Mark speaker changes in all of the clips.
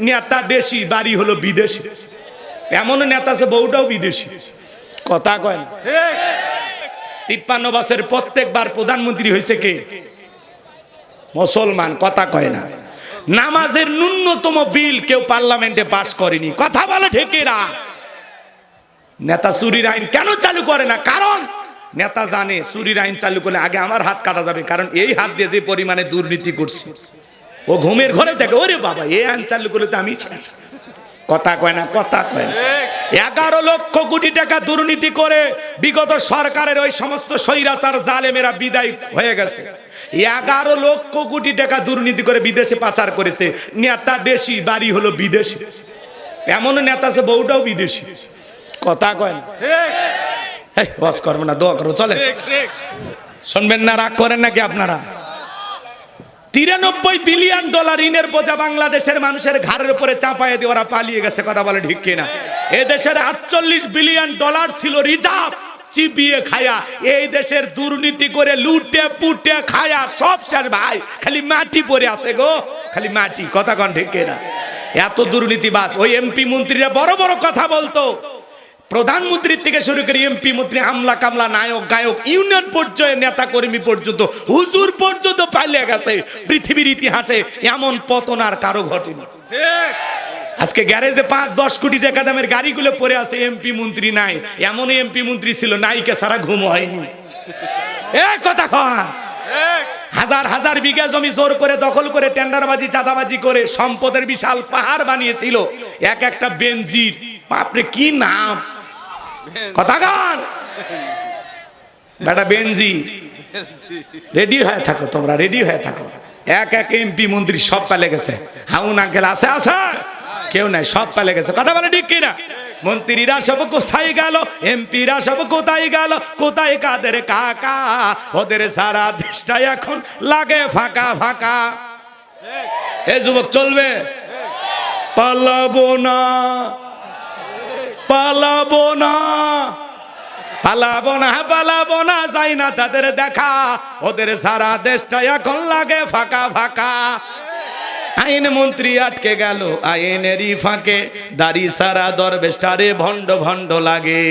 Speaker 1: নেতা দেশি, বাড়ি হলো বিদেশি। এমন নেতা আছে বউটাও বিদেশি, কথা কয় না। 53 বছরের প্রত্যেকবার প্রধানমন্ত্রী হয়েছে কে? মুসলমান, কথা কয় না। নামাজের ন্যূনতম বিল কেউ পার্লামেন্টে পাস করেনি, কথা বলে ঠিকিরা। নেতা চুরির আইন কেন চালু করে না? কারণ নেতা জানে চুরির আইন চালু করলে আগে আমার হাত কাটা যাবে, কারণ এই হাত দিয়ে যে পরিমাণে দুর্নীতি করছি। ও ঘুমের ঘরে থাকে, ওরে বাবা এই আইন চালু করলে তো আমি শেষ। কথা কয় না, কথা কয় না। 11 লক্ষ কোটি টাকা দুর্নীতি করে বিগত সরকারের ওই সমস্ত স্বৈরাচার জালেমেরা বিদায় হয়ে গেছে। 11 লক্ষ কোটি টাকা দুর্নীতি করে বিদেশে পাচার করেছে। নেতা দেশি, বাড়ি হলো বিদেশি। এমন নেতা আছে বউটাও বিদেশি, কথা কয় না। বস করবো না, দোয়া করো, চলে। শুনবেন না, রাগ করেন নাকি আপনারা? 93 বিলিয়ন ডলার ঋণের বোঝা বাংলাদেশের মানুষের ঘাড়ের উপরে চাপায় দিয়ে ওরা পালিয়ে গেছে, কথা বলে ঠিক কিনা? এদেশের 48 বিলিয়ন ডলার ছিল রিজার্ভ, চিপিয়ে খায়া এই দেশের দুর্নীতি করে লুটে পুটে খায়া সব শেষ ভাই, খালি মাটি পড়ে আছে গো, খালি মাটি, কথা কন ঠিক কিনা? এত দুর্নীতিবাজ। ওই এমপি মন্ত্রীরা বড় বড় কথা বলতো, প্রধানমন্ত্রীর থেকে শুরু করে এমপি মন্ত্রী, আমলা কামলা, নায়ক গায়ক, ইউনিয়ন পর্যায়ে নেতা কর্মী পর্যন্ত, হুজুর পর্যন্ত পালিয়ে গেছে। পৃথিবীর ইতিহাসে এমন পতন আর কারো ঘটেনি। আজকে গ্যারেজে 5-10 কোটি টাকা দামের গাড়িগুলো পড়ে আছে, এমপি মন্ত্রী নাই। এমন এমপি মন্ত্রী ছিল, নাইকে সারা ঘুম হয়নি। কথা কন। হাজার হাজার বিঘা জমি জোর করে দখল করে টেন্ডারবাজি, চাঁদাবাজি করে সম্পদের বিশাল পাহাড় বানিয়েছিল। এক একটা বেনজির, বাপরে কি নাম, কথা কন বেটা, বেনজি। রেডি হয়ে থাকো তোমরা, রেডি হয়ে থাকো। এক এক এমপি মন্ত্রী সব পালে গেছে। হাউন আঙ্কেল আছে, আছে কেউ নাই, সব পালে গেছে, কথা বলে ঠিক কিনা? মন্ত্রীরা সব কোথায় গেল, এমপিরা সব কোথায় গেল, কোথায় কাদের কাকা, ওদের সারা দেশটা এখন লাগে ফাঁকা ফাঁকা। এ যুবক চলবে, পালাবো না, পালাবো না, পালাবো না, পালাবো না, যাই না তাদের দেখা, ওদের সারা দেশটা এখন লাগে ফাঁকা ফাঁকা। আইন মন্ত্রী আটকে গেল আইনেরই ফাঁকে, দাড়ি সারা দরবেশটারে ভণ্ড ভণ্ড লাগে।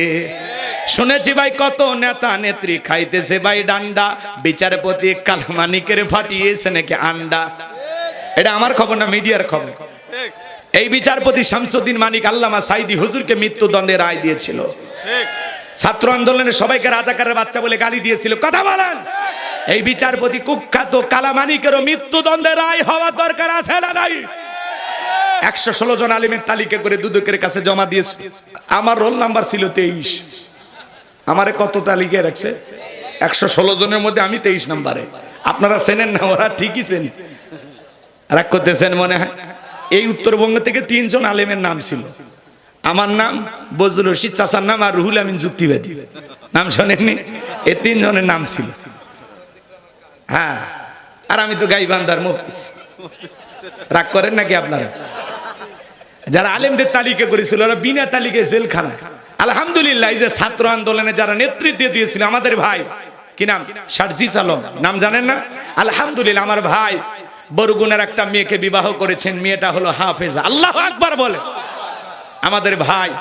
Speaker 1: শুনেছি ভাই কত নেতা নেত্রী খাইতেছে ভাই ডান্ডা, বিচারপতি কালমানিকের ফাটিয়েছে নাকি আন্ডা। এটা আমার খবর না, মিডিয়ার খবর। এই বিচারপতি শামসুদ্দিন মানিক আল্লামা সাইদি হুজুরকে মৃত্যুদণ্ডের রায় দিয়েছিল। ছাত্র আন্দোলনে সবাইকে রাজাকারের বাচ্চা বলে গালি দিয়েছিল, কথা বলেন। এই বিচারপতি কুখ্যাত কালামানিকেরও মৃত্যুদণ্ডের রায় হওয়া দরকার আছে না নাই? 116 জন আলিমের তালিকা করে দুদকের কাছে জমা দিয়েছে। আমার রোল নাম্বার ছিল 23। আমারে কত তালিকায় রাখছে? 116 জনের মধ্যে আমি 23 নম্বরে। আপনারা চেনেন না, ওরা ঠিকই চেনে, রাগ করতেছেন মনে হয়। এই উত্তরবঙ্গ থেকে 3 জন আলেমের নাম ছিল। আমার নাম বজলুর রশিদ, চাচার নাম আর রুহুল আমিন যুক্তিবাদী, নাম শোনেননি? এই 3 জনের নাম ছিল। হ্যাঁ, আর আমি তো গাইবান্ধার মুফতি। রাগ করেন নাকি আপনারা? যারা আলেমদের তালিকা করেছিল ওরা বিনা তালিকায় জেলখানা। আলহামদুলিল্লাহ, এই যে ছাত্র আন্দোলনে যারা নেতৃত্ব দিয়েছিল, আমাদের ভাই কি নাম, সার্জিস আলম, নাম জানেন না? আলহামদুলিল্লাহ, আমার ভাই বরগুনার একটা মেয়েকে বিবাহ করেছেন, মেয়েটা হলো হাফেজা। আল্লাহু আকবার বলে। আমাদের ভাই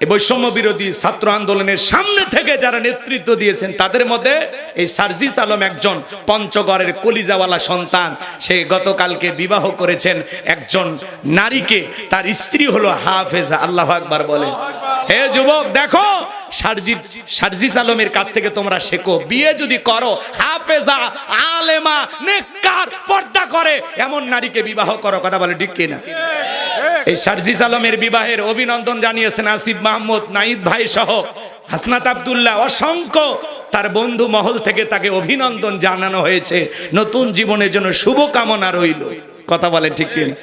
Speaker 1: এই বৈষম্য বিরোধী ছাত্র আন্দোলনের সামনে থেকে যারা নেতৃত্ব দিয়েছেন, তাদের মধ্যে এই সার্জিস আলম একজন পঞ্চগড়ের কলিজাওয়ালা সন্তান। সে গতকালকে বিবাহ করেছেন একজন নারীকে, তার স্ত্রী হলো হাফেজা। আল্লাহু আকবার বলে। হে যুবক, দেখো সার্জিস আলমের কাছ থেকে তোমরা শেখো। বিয়ে যদি করো, হাফেজা, আলেমা, নেককার, পর্দা করে এমন নারীকে বিবাহ করো, কথা বলে ঠিক কিনা? এই সার্জিস আলমের বিবাহের অভিনন্দন জানিয়েছেন আসিফ মাহমুদ, নাহিদ ভাই সহ হাসনাত আব্দুল্লাহ, অসংখ্য তার বন্ধু মহল থেকে তাকে অভিনন্দন জানানো হয়েছে। নতুন জীবনের জন্য শুভকামনা রইল, কথা বলে ঠিক কিনা?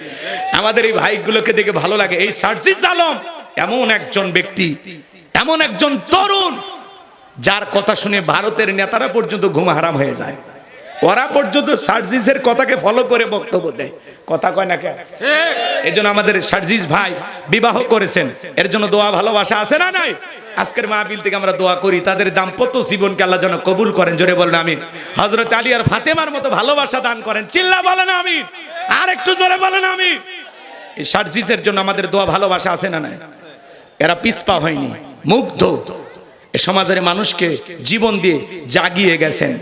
Speaker 1: আমাদের এই ভাইগুলোকে দেখে ভালো লাগে। এই সার্জিস আলম এমন একজন ব্যক্তি, এমন একজন তরুণ, যার কথা শুনে ভারতের নেতারা পর্যন্ত ঘুম হারাম হয়ে যায়। ওরা পর্যন্ত সার্জিসের কথাকে ফলো করে বক্তব্য দেয়, কথা কয় না কেন? এই জন্য আমাদের সার্জিস ভাই বিবাহ করেছেন, এর জন্য দোয়া ভালোবাসা আছে না নাই? আজকের মাহফিল থেকে আমরা দোয়া করি তাদের দাম্পত্য জীবনকে আল্লাহ যেন কবুল করেন। জোরে বলেন আমিন। হযরত আলী আর ফাতেমার মতো ভালোবাসা দান করেন। চিল্লা বলেন আমিন। আর একটু জোরে বলেন আমিন। এই সার্জিসের জন্য আমাদের দোয়া ভালোবাসা আছে না নাই? এরা পিছপা হয়নি, মুগ্ধ। এ সমাজের মানুষকে জীবন দিয়ে জাগিয়ে গেছেন।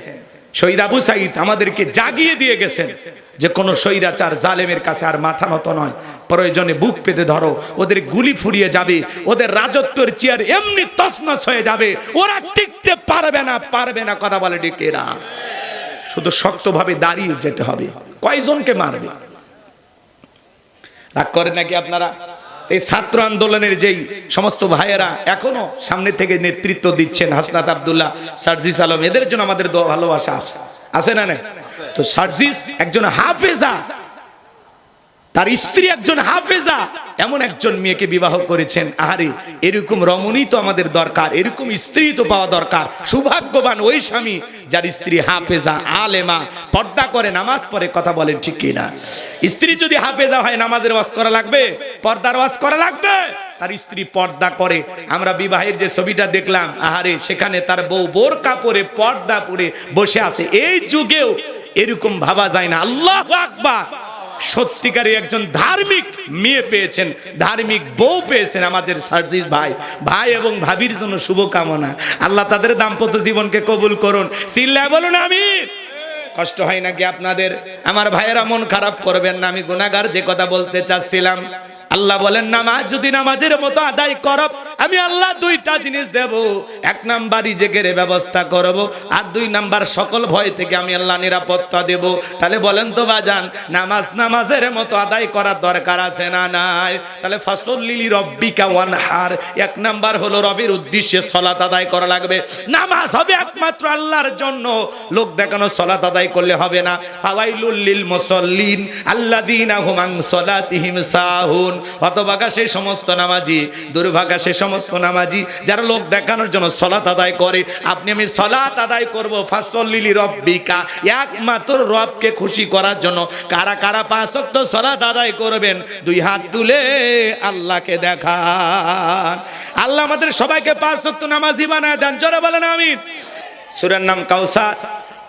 Speaker 1: শহীদ আবু সাঈদ আমাদেরকে জাগিয়ে দিয়ে গেছেন যে কোন স্বৈরাচার জালেমের কাছে আর মাথা নত নয়, প্রয়োজনে বুক পেতে ধরো, ওদের গুলি ফুরিয়ে যাবে, ওদের রাজত্বের চেয়ার এমনি তছনছ হয়ে যাবে, ওরা টিকতে পারবে না, পারবে না। কথা বলে ঠিক এরা, শুধু শক্তভাবে দাঁড়িয়ে যেতে হবে। কয়জনকে মারবে? রাগ করেন নাকি আপনারা? এই ছাত্র আন্দোলনের যেই সমস্ত ভাইয়েরা এখনো সামনে থেকে নেতৃত্ব দিচ্ছেন, হাসনাত আব্দুল্লাহ, সার্জিস আলম, এদের জন্য আমাদের দোয়া ভালোবাসা আছে, আছে না? তো সার্জিস একজন হাফেজা, তার স্ত্রী একজন হাফেজা, এমন একজন মেয়েকে বিবাহ করেছেন। আহারে, এরকম রমণী তো আমাদের দরকার, এরকম স্ত্রী তো পাওয়া দরকার। সৌভাগ্যবান ওই স্বামী যার স্ত্রী হাফেজা, আলেমা, পর্দা করে, নামাজ পড়ে। কথা বলেন ঠিক কিনা? স্ত্রী যদি হাফেজা হয়, নামাজের ওয়াজ করা লাগবে, পর্দার ওয়াজ করা লাগবে। তার স্ত্রী পর্দা করে। আমরা বিবাহের যে ছবিটা দেখলাম, আহারে, সেখানে তার বউ বোরকা পরে পর্দা পরে বসে আছে। এই যুগেও এরকম ভাবা যায় না। আল্লাহু আকবার। সত্যিকারী একজন ধার্মিক মেয়ে পেয়েছেন, ধার্মিক বউ পেয়েছেন আমাদের সার্জিস ভাই। ভাই এবং ভাবির জন্য শুভকামনা। আল্লাহ তাদের দাম্পত্য জীবনকে কবুল করুন। চিল্লায় বলুন আমিন। কষ্ট হয় নাকি আপনাদের? আমার ভাইয়েরা মন খারাপ করবেন না, আমি গুনাহগার যে কথা বলতে চাচ্ছিলাম। আল্লাহ বলেন, নামাজ যদি নামাজের মতো আদায় করো, আমি আল্লাহ দুইটা জিনিস দেব। এক নাম্বার রিজিকের ব্যবস্থা করব, আর দুই নাম্বার সকল ভয় থেকে আমি আল্লাহ নিরাপত্তা দেব। তাহলে বলেন তো বাজান, নামাজের মতো আদায় করার দরকার আছে না নাই? তাহলে ফাসল্লি লিরাব্বিকা ওয়ানহার, এক নাম্বার হলো রবের উদ্দেশ্যে সালাত আদায় করা লাগবে। নামাজ হবে একমাত্র আল্লাহর জন্য, লোক দেখানো সালাত আদায় করলে হবে না। ফাওয়াইলুল লিল মুসাল্লিন আল্লাযীনা হুম আন সালাতিহিম সাহুন। হতভাগা সেই সমস্ত নামাজি, দুর্ভাগা সেই সমস্ত নামাজি যারা লোক দেখানোর জন্য সালাত আদায় করে। আপনি আমি সালাত আদায় করব ফাসল্লি লিরাব্বিকা, একমাত্র রবকে খুশি করার জন্য। কারা কারা 5 ওয়াক্ত সালাত আদায় করবেন? 2 হাত তুলে আল্লাহকে দেখান। আল্লাহ আমাদের সবাইকে 5 ওয়াক্ত নামাজি বানায় দেন। জোরে বলেন আমিন। সূরার নাম কাউসার।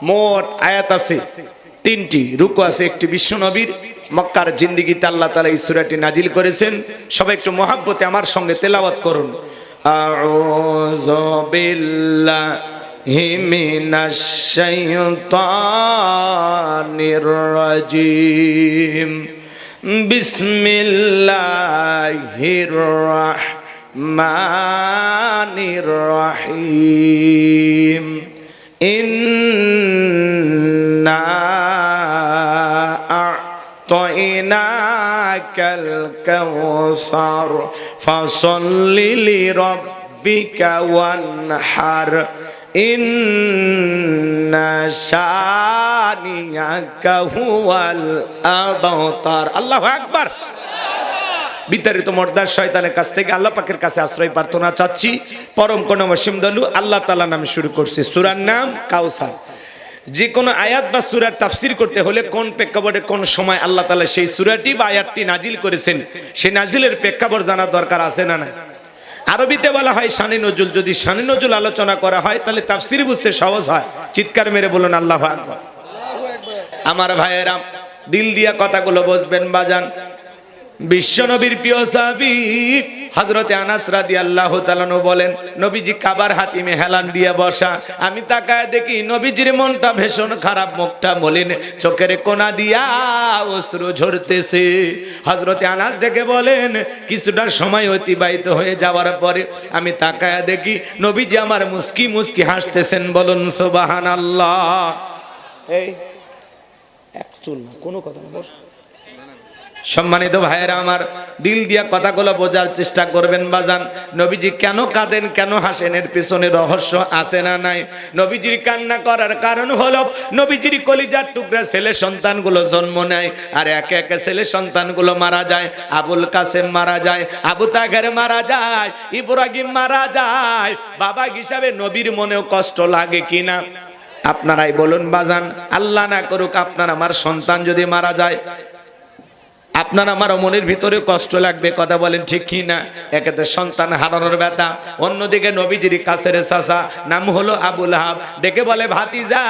Speaker 1: মোট আয়াত আছে 3টি, রুকু আছে 1টি। বিশ্ব নবীর মক্কার জিন্দেগিতে আল্লাহ তাআলা এই সূরাটি নাজিল করেছেন। সবাই একটু মহব্বতে আমার সঙ্গে তেলাওয়াত করুন। আউযু বিল্লাহি মিনাশ শাইতানির রাজিম। বিসমিল্লাহির রাহমানির রাহিম। ইন্না আ'তাইনাকাল কাউসার ফাসল্লি লিরাব্বিকা ওয়ানহার ইন্না শানিয়াকা হুয়াল আবতার। আল্লাহু আকবার। বিতাড়িত মর্দার শয়তানের কাছ থেকে আল্লাহ পাকের কাছে আশ্রয় প্রার্থনা চাচ্ছি। পরম করুণাময় দয়ালু আল্লাহ তাআলা নামে শুরু করছি। সূরার নাম কাউসার। যে কোনো আয়াত বা সূরার তাফসীর করতে হলে কোন প্রেক্ষাপটে কোন সময় আল্লাহ তাআলা সেই সূরাটি বা আয়াতটি নাজিল করেছেন, সেই নাজিলের প্রেক্ষাপট জানা দরকার আছে না? না। আরবিতে বলা হয় শানে নজুল। যদি শানে নজুল আলোচনা করা হয় তাহলে তাফসীর বুঝতে সহজ হয়। চিৎকার মেরে বলুন আল্লাহু আকবার। আমার ভাইয়েরা, দিল দিয়া কথাগুলো বুঝবেন বাজান। বিশ্বনবীর প্রিয় সাহাবী হযরতে আনাস রাদিয়াল্লাহু তাআলা বলেন, নবীজি কাবার হাতিমে হেলান দিয়ে বসা। আমি তাকায় দেখি নবীজির মনটা ভীষণ খারাপ, মুখটা মলিন, চোখের কোনা দিয়া অশ্রু ঝরতেছে। হযরতে আনাস ডেকে বলেন, কিছুটা সময় অতিবাহিত হয়ে যাওয়ার পরে আমি তাকায় দেখি নবীজি আমার মুস্কি মুস্কি হাসতেছেন। বলুন সুবহানাল্লাহ। এই এক চুল না, কোনো কথা না। সম্মানিত ভাইয়েরা আমার, দিল দিয়া কথাগুলো বোঝার চেষ্টা করবেন বাজান। নবীজি কেন কাঁদেন, কেন হাসেন, এর পিছনে রহস্য আছে না নাই? নবীজির কান্না করার কারণ হলো নবীজির কলিজার টুকরা ছেলে সন্তানগুলো জন্ম নেয়, আর একে একে ছেলে সন্তানগুলো মারা যায়। আবুল কাসেম মারা যায়, আবু তাহের মারা যায়, ইব্রাহিম মারা যায়। বাবা হিসাবে নবীর মনেও কষ্ট লাগে কিনা? আপনারাই বলুন বাজান। আল্লাহ না করুক আপনার আমার সন্তান যদি মারা যায়, আপনার আমার মনের ভিতরে কষ্ট লাগবে, কথা বলেন ঠিক কি না? একেতে সন্তান হারানোর ব্যথা, অন্যদিকে নবীজির কাছের চাচা নাম হলো আবু লাহাব, ডেকে বলে ভাতিজা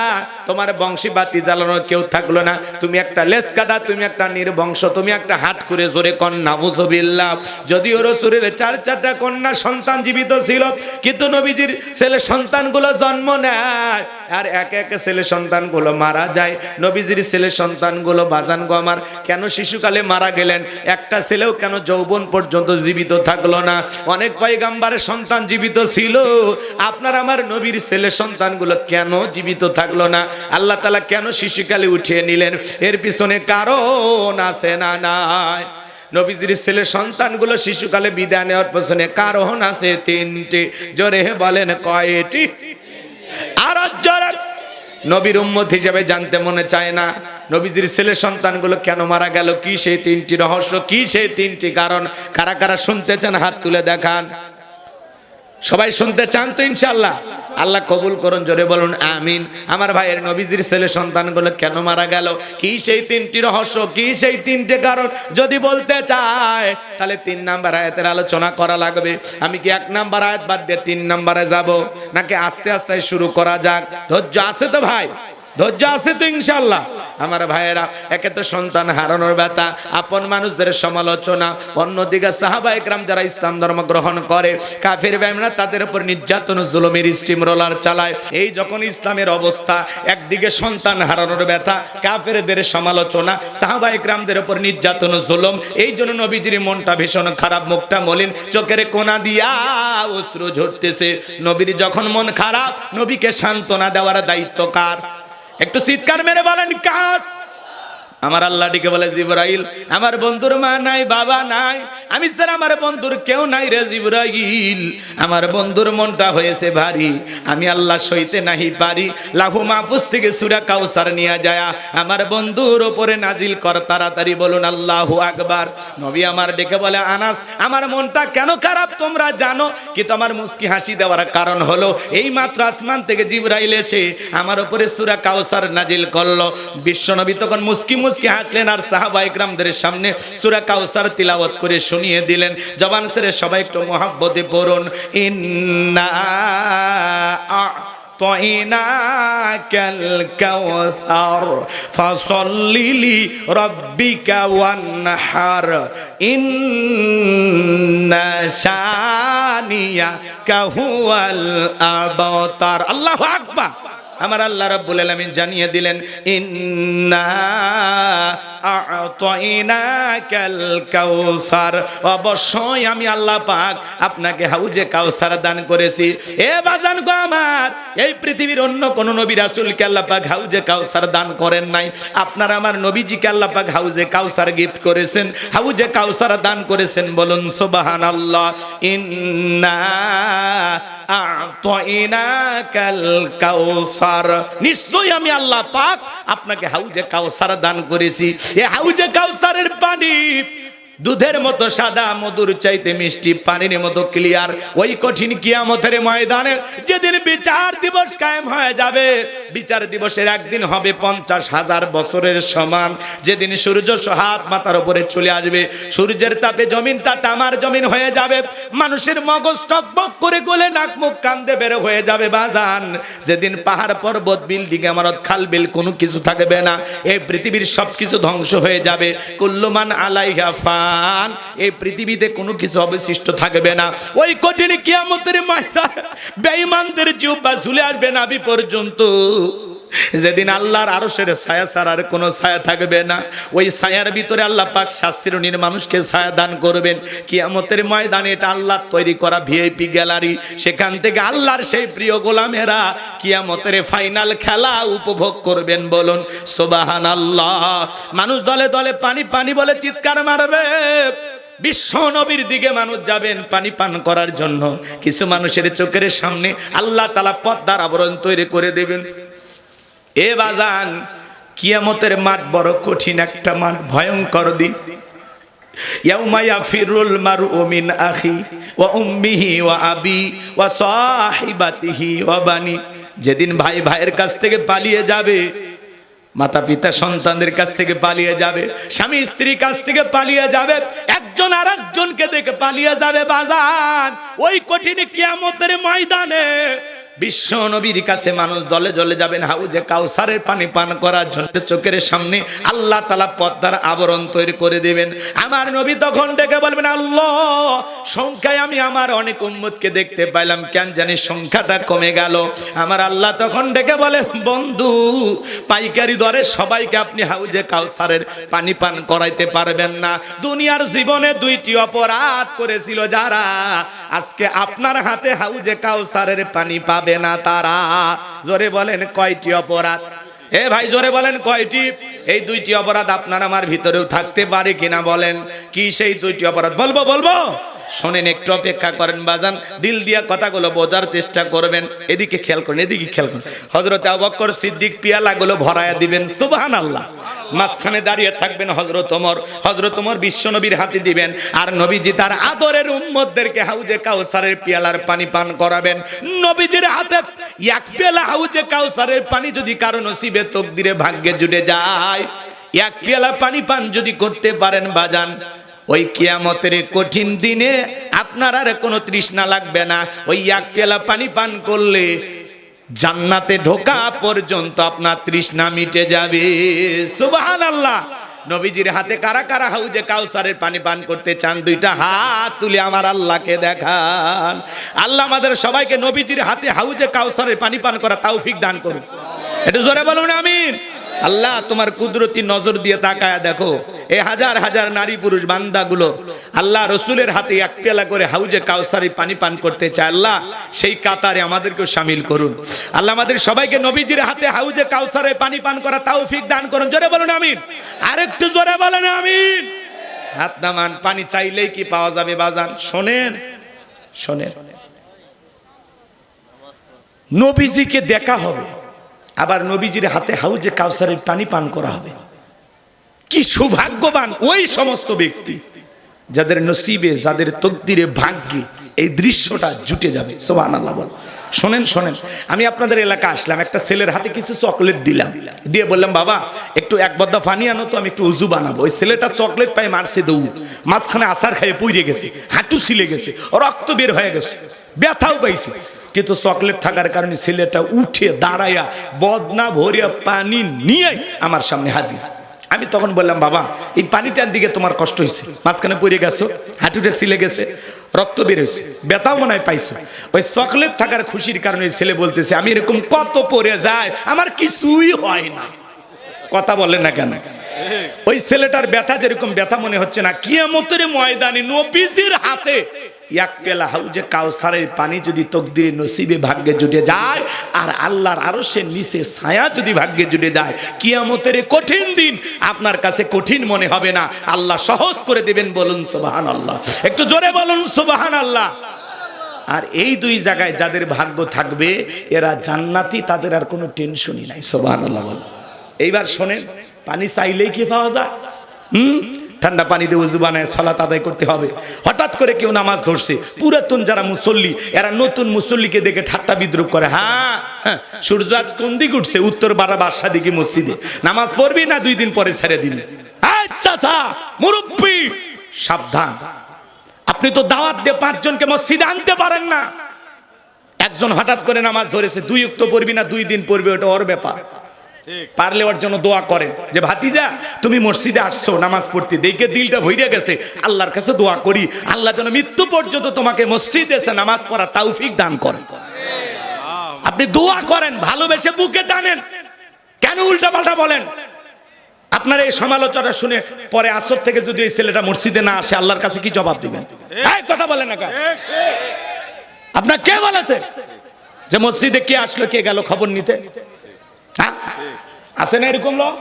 Speaker 1: তোমার বংশী বাতি জ্বালানোর কেউ থাকলো না, তুমি একটা লেজ কাটা, তুমি একটা নির্বংশ, তুমি একটা হাত করে জোরে কন্যা নাউজুবিল্লাহ। যদিও রাসূলের 4টা কন্যা সন্তান জীবিত ছিল, কিন্তু নবীজির ছেলে সন্তানগুলো জন্ম নেয় আর একে একে ছেলে সন্তানগুলো মারা যায়। নবীজির ছেলে সন্তানগুলো বাজান গো আমার কেন শিশুকালে মারা গেলেন? একটা ছেলেও কেন যৌবন পর্যন্ত জীবিত থাকলো না? অনেক পয়গাম্বরের সন্তান জীবিত ছিল, আপনার আমার নবীর ছেলে সন্তানগুলো কেন জীবিত থাকলো না? আল্লাহ তাআলা কেন শিশুকালে উঠিয়ে নিলেন? এর পিছনে কারণ আছে না নাই? নবীজির ছেলে সন্তানগুলো শিশুকালে বিদায় নেওয়ার পেছনে কারণ আছে 3টি। জোরে বলেন কয়টি? আর জোরে নবীর উম্মত হিসেবে জানতে মনে চায় না নবীজির ছেলে সন্তানগুলো কেন মারা গেল? কি সেই 3টি রহস্য? কি সেই 3টি কারণ? কারা কারা শুনতে চান হাত তুলে দেখান। সবাই শুনতে চান তো ইনশাআল্লাহ? আল্লাহ কবুল করুন, জোরে বলুন আমিন। আমার ভাইয়ের নবীজির ছেলে সন্তানগুলো কেন মারা গেল? কি সেই 3টি রহস্য? কি সেই 3টে কারণ? যদি বলতে চায় তাহলে 3 নাম্বার আয়াতের আলোচনা করা লাগবে। আমি কি 1 নাম্বার আয়াত বাদ দিয়ে 3 নাম্বারে যাব, নাকি আস্তে আস্তে শুরু করা যাক? ধৈর্য আছে তো ভাই? ধৈর্য আছে তো ইনশাআল্লাহ? আমার ভাইয়েরা, একে তো সন্তান হারানোর ব্যথা, আপন মানুষদের সমালোচনা, অন্যদিকে সাহাবা একরাম যারা ইসলাম ধর্ম গ্রহণ করে কাফের বেঈমানরা তাদের উপর নির্যাতন জুলুমের স্টিম রোলার চালায়। এই যখন ইসলামের অবস্থা, একদিকে সন্তান হারানোর ব্যথা, কাফেরদের সমালোচনা, সাহাবা একরামদের উপর নির্যাতন জুলুম, এই জন্য নবীজির মনটা ভীষণ খারাপ, মুখটা মলিন, চোখের কোনা দিয়া অশ্রু ঝরতেছে। নবীর যখন মন খারাপ, নবীকে সান্ত্বনা দেওয়ার দায়িত্ব কার? একটু চিৎকার মেরে বলেন কার? আমার আল্লাহ ডেকে বলে জিবরাইল, আমার বন্ধুর মা নাই, বাবা নাই, আমি স্যার আমার বন্ধুর কেউ নাই রে জিবরাইল, আমার বন্ধুর মনটা হয়েছে ভারী, আমি আল্লাহ সইতে নাহি পারি, লাহু মাহফুজ থেকে সূরা কাউসার নিয়ে যায় আমার বন্ধুর উপরে নাজিল কর তাড়াতাড়ি, বলুন আল্লাহু আকবার। নবী আমার ডেকে বলে আনাস, আমার মনটা কেন খারাপ তোমরা জানো, কিন্তু আমার মুস্কি হাসি দেওয়ার কারণ হলো এই মাত্র আসমান থেকে জিবরাইল এসে আমার উপরে সূরা কাউসার নাজিল করলো। বিশ্বনবী তখন মুস্কি হাসলেন আর সাহাবা ইকরামদের সামনে সূরা কাউসার তিলাওয়াত করে শুনিয়ে দিলেন। জবান ছেড়ে সবাই একটু মুহাব্বতে পড়ুন, ইন্না আ'তাইনাকাল কাউসার ফাসাল্লি লিরাব্বিকা ওয়ানহার ইন্না শানিয়াকা হুয়াল আবতার। আল্লাহু আকবার। আমার আল্লাহ রাব্বুল আলামিন জানিয়ে দিলেন, ইন্না আ'তাইনাকাল কাউসার, অবশ্যই আমি আল্লাহ পাক আপনাকে হাউজে কাউসার দান করেছি। এ বাজান গো আমার, এই পৃথিবীর অন্য কোন নবী রাসূলকে আল্লাহ পাক হাউজে কাউসার দান করেন নাই। আপনার আমার নবীজিকে আল্লাহ পাক হাউজে কাউসার গিফট করেছেন, হাউজে কাউসার দান করেছেন, বলুন সুবহানাল্লাহ। ইন্না আ'তাইনাকাল কাউসার, নিশ্চয়ই আমি আল্লাহ পাক আপনাকে হাউজে কাউসার দান করেছি। এই হাউজে কাউসারের পানি দুধের মতো সাদা, মধুর চাইতে মিষ্টি, পানির মতো ক্লিয়ার। ওই কঠিন কিয়ামতের ময়দানে যেদিন বিচার দিবস কায়েম হয়ে যাবে, বিচার দিবসের একদিন হবে 50,000 বছরের সমান। যেদিন সূর্য হাত মাথার উপরে চলে আসবে, সূর্যের তাপে জমিনটা তামার জমিন হয়ে যাবে, মানুষের মগজ টকবক করে গলে নাক মুখ কান্দে বের হয়ে যাবে বাজান। যেদিন পাহাড় পর্বত বিল্ডিং ইমারত খাল বিল কোনো কিছু থাকবে না, এই পৃথিবীর সবকিছু ধ্বংস হয়ে যাবে। কুল্লুমান আলাইহা ফান, এই পৃথিবীতে কোনো কিছু অবশিষ্ট থাকবে না। ওই কঠিন কিয়ামতের ময়দানে বেঈমানদের জিহ্বা ঝুলে আসবে নাভি পর্যন্ত। যেদিন আল্লাহর আরশের ছায়া ছাড়া আর কোনো ছায়া থাকবে না, ওই ছায়ার ভিতরে আল্লাহ পাক 7 শ্রেণীর মানুষকে ছায়া দান করবেন। কিয়ামতের ময়দানে এটা আল্লাহর তৈরি করা ভিআইপি গ্যালারি, সেখান থেকে আল্লাহর সেই প্রিয় গোলামেরা কিয়ামতের ফাইনাল খেলা উপভোগ করবেন, বলুন সুবহানাল্লাহ। মানুষ দলে দলে পানি পানি বলে চিৎকার মারবে। বিশ্ব নবীর দিকে মানুষ যাবেন পানি পান করার জন্য। কিছু মানুষের চোখের সামনে আল্লাহ তাআলা পর্দার আবরণ তৈরি করে দেবেন। এ বাজান, কিয়ামতের মাঠ বড় কঠিন একটা মাঠ, ভয়ঙ্কর দিন। ইয়াউমা ইয়াফিরুল মারউ মিন আখি ওয়া উম্মিহি ওয়া আবি ওয়া সাহিবাতিহি ওয়া বানি, যেদিন ভাই ভাইয়ের কাছ থেকে পালিয়ে যাবে, মাতা পিতা সন্তানদের কাছ থেকে পালিয়ে যাবে, স্বামী স্ত্রীর কাছ থেকে পালিয়ে যাবে, একজন আর একজনকে দেখে পালিয়ে যাবে বাজান। ওই কঠিন কিয়ামতের ময়দানে বিশ্ব নবীর কাছে মানুষ দলে দলে যাবেন হাউজে কাউসারের পানি পান করার জন্য। চোখের সামনে আল্লাহ তাআলা পর্দার আবরণ তৈরি করে দিবেন। আমার নবী তখন ডেকে বলবেন, আল্লাহ, সংখ্যায় আমি আমার অনেক উম্মতকে দেখতে পাইলাম, কেন জানি সংখ্যাটা কমে গেল। আমার আল্লাহ তখন ডেকে বলে, বন্ধু, পাইকারি দরে সবাইকে আপনি হাউজে কাউসারের পানি পান করাইতে পারবেন না। দুনিয়ার জীবনে দুইটি অপরাধ করেছিল যারা, আজকে আপনার হাতে হাউজে কাউসারের পানি পাবে না তারা। জোরে বলেন কয়টি অপরাধ? এ ভাই জোরে বলেন কয়টি? এই দুইটি অপরাধ আপনার আমার ভিতরেও থাকতে পারে কিনা বলেন? কি সেই দুইটি অপরাধ? বলবো শোনেন, একটু অপেক্ষা করেন বাজান, দিল দিয়া কথাগুলো বোঝার চেষ্টা করবেন। এদিকে খেয়াল করেন, এদিকে খেয়াল করেন। হযরত আবু বকর সিদ্দিক পিয়ালাগুলো ভরায়া দিবেন, সুবহানাল্লাহ। মাঝখানে দাঁড়িয়ে থাকবেন হযরত ওমর বিশ্ব নবীর হাতে দিবেন, আর নবীজি তার আদরের উম্মতদেরকে হাউজে কাউসারের পিয়ালার পানি পান করাবেন। নবীজির হাতে এক পেয়ালা হাউজে কাউসারের পানি যদি কারো নসিবে তকদিরে ভাগ্যে জুটে যায়, এক পেয়ালা পানি পান যদি করতে পারেন বাজান, ওই কিয়ামতের কঠিন দিনে আপনার আর কোনো তৃষ্ণা লাগবে না। ওই এক পেয়ালা পানি পান করলে জান্নাতে ঢোকা পর্যন্ত আপনার তৃষ্ণা মিটে যাবে, সুবহানাল্লাহ। নবীজির হাতে কারা কারা হাউজে কাউসারের পানি পান করতে চান? দুইটা হাত তুলে আমার আল্লাহকে দেখান। আল্লাহ আমাদের সবাইকে নবীজির হাতে হাউজে কাউসারের পানি পান করা তৌফিক দান করুন। একটু জোরে বলুন আমিন। আল্লাহ তোমার কুদরতি নজর দিয়ে তাকায়া দেখো, এই হাজার হাজার নারী পুরুষ বান্দাগুলো আল্লাহ রসুলের হাতে এক পেয়ালা করে হাউজে কাউসারি পানি পান করতে চায়। আল্লাহ সেই কাতারে আমাদেরকেও শামিল করুন। আল্লাহ আমাদের সবাইকে নবীজির হাতে হাউজে কাউসারে পানি পান করা তৌফিক দান করুন। জোরে বলুন আমিন। আরেকটু জোরে বলেন আমিন। হাত নামান। পানি চাইলেই কি পাওয়া যাবে বাজান? শোনেন, নবীজিকে দেখা হবে, আবার নবীজির হাতে হাউজে কাউসারের পানি পান করা হবে। কি সৌভাগ্যবান ওই সমস্ত ব্যক্তি যাদের নসিবে, যাদের তকদিরে, ভাগ্যে এই দৃশ্যটা জুটে যাবে। সুবহানাল্লাহ বল। শোনেন, আমি আপনাদের এলাকা আসলাম, একটা ছেলের হাতে কিছু চকলেট দিলাম, দিয়ে বললাম, বাবা একটু এক বদ্দা পানি আনো তো, আমি একটু উজু বানাবো। ওই ছেলেটা চকলেট পাই মারছে দৌড়, মাঝখানে আছাড় খাইয়ে পড়ে গেছে, হাঁটু ছিলে গেছে, রক্ত বের হয়ে গেছে, ব্যথাও পাইছে। কিন্তু চকলেট থাকার কারণে ছেলেটা উঠে দাঁড়াইয়া বদনা ভরিয়া পানি নিয়ে আমার সামনে হাজির। আমি তখন বললাম, বাবা এই পানিটার দিকে তোমার কষ্ট হয়েছে, মাঝখানে পড়ে গেছো, হাঁটুটা ছিলে গেছে, রক্ত বের হয়েছে, ব্যথাও মনে হয় পাইছো। ওই চকলেট থাকার খুশির কারণে ছেলে বলতেছে, আমি এরকম কত পড়ে যায়, আমার কিছুই হয় না। কথা বলেন না কেন? ওই ছেলেটার ব্যথা যেরকম ব্যথা মনে হচ্ছে না, কিয়ামতের ময়দানে নবীজির হাতে এক পেলা হাউজে কাউসারের পানি যদি তকদিরে নসিবে ভাগ্যে জুটে যায়, আর আল্লাহর আরশের নিচে ছায়া যদি ভাগ্যে জুটে যায়, কিয়ামতের কঠিন দিন আপনার কাছে কঠিন মনে হবে না, আল্লাহ সহজ করে দেবেন। বলুন সুবহানাল্লাহ। একটু জোরে বলুন সুবহানাল্লাহ। আর এই দুই জায়গায় যাদের ভাগ্য থাকবে এরা জান্নাতি, তাদের আর কোনো টেনশনই নাই। সুবহানাল্লাহ বল। এইবার শোনেন, পানি চাইলেই কি পাওয়া যায়? ঠান্ডা পানি দিয়ে উযু বানায় সালাত আদায় করতে হবে। হঠাৎ করে কেউ নামাজ ধরছে, পুরাতন যারা মুসল্লি এরা নতুন মুসল্লিকে দেখে ঠাট্টা বিদ্রুপ করে। হ্যাঁ, সূর্য আজ কোন দিকে উঠছে? উত্তর বারাবাসা দিকে মসজিদে। নামাজ পড়বি না 2 দিন পরে ছেড়ে দিবি? আচ্ছা মুরব্বি সাবধান, আপনি তো দাওয়াত দিয়ে 5 জনকে মসজিদে আনতে পারেন না। একজন হঠাৎ করে নামাজ ধরেছে, 2 ওয়াক্ত পড়বি না 2 দিন পড়বে, ওটা ওর ব্যাপার। পারলে ওর জন্য দোয়া করেন যে ভাতিজা তুমি মসজিদে আসছো নামাজ পড়তে, দেখে দিলটা ভইরে গেছে, আল্লাহর কাছে দোয়া করি আল্লাহ যেন মৃত্যু পর্যন্ত তোমাকে মসজিদে এসে নামাজ পড়া তৌফিক দান করেন। আপনি দোয়া করেন, ভালোবেসে বুকে টানেন, কেন উল্টা পাল্টা বলেন? আপনার এই সমালোচনা শুনে পরে আসর থেকে যদি এই ছেলেটা মসজিদে না আসে, আল্লাহর কাছে কি জবাব দিবেন? এই কথা বলেন না কেন? আপনার কে বলেছে যে মসজিদে কে আসলো কে গেল খবর নিতে? আছে না এরকম লোক?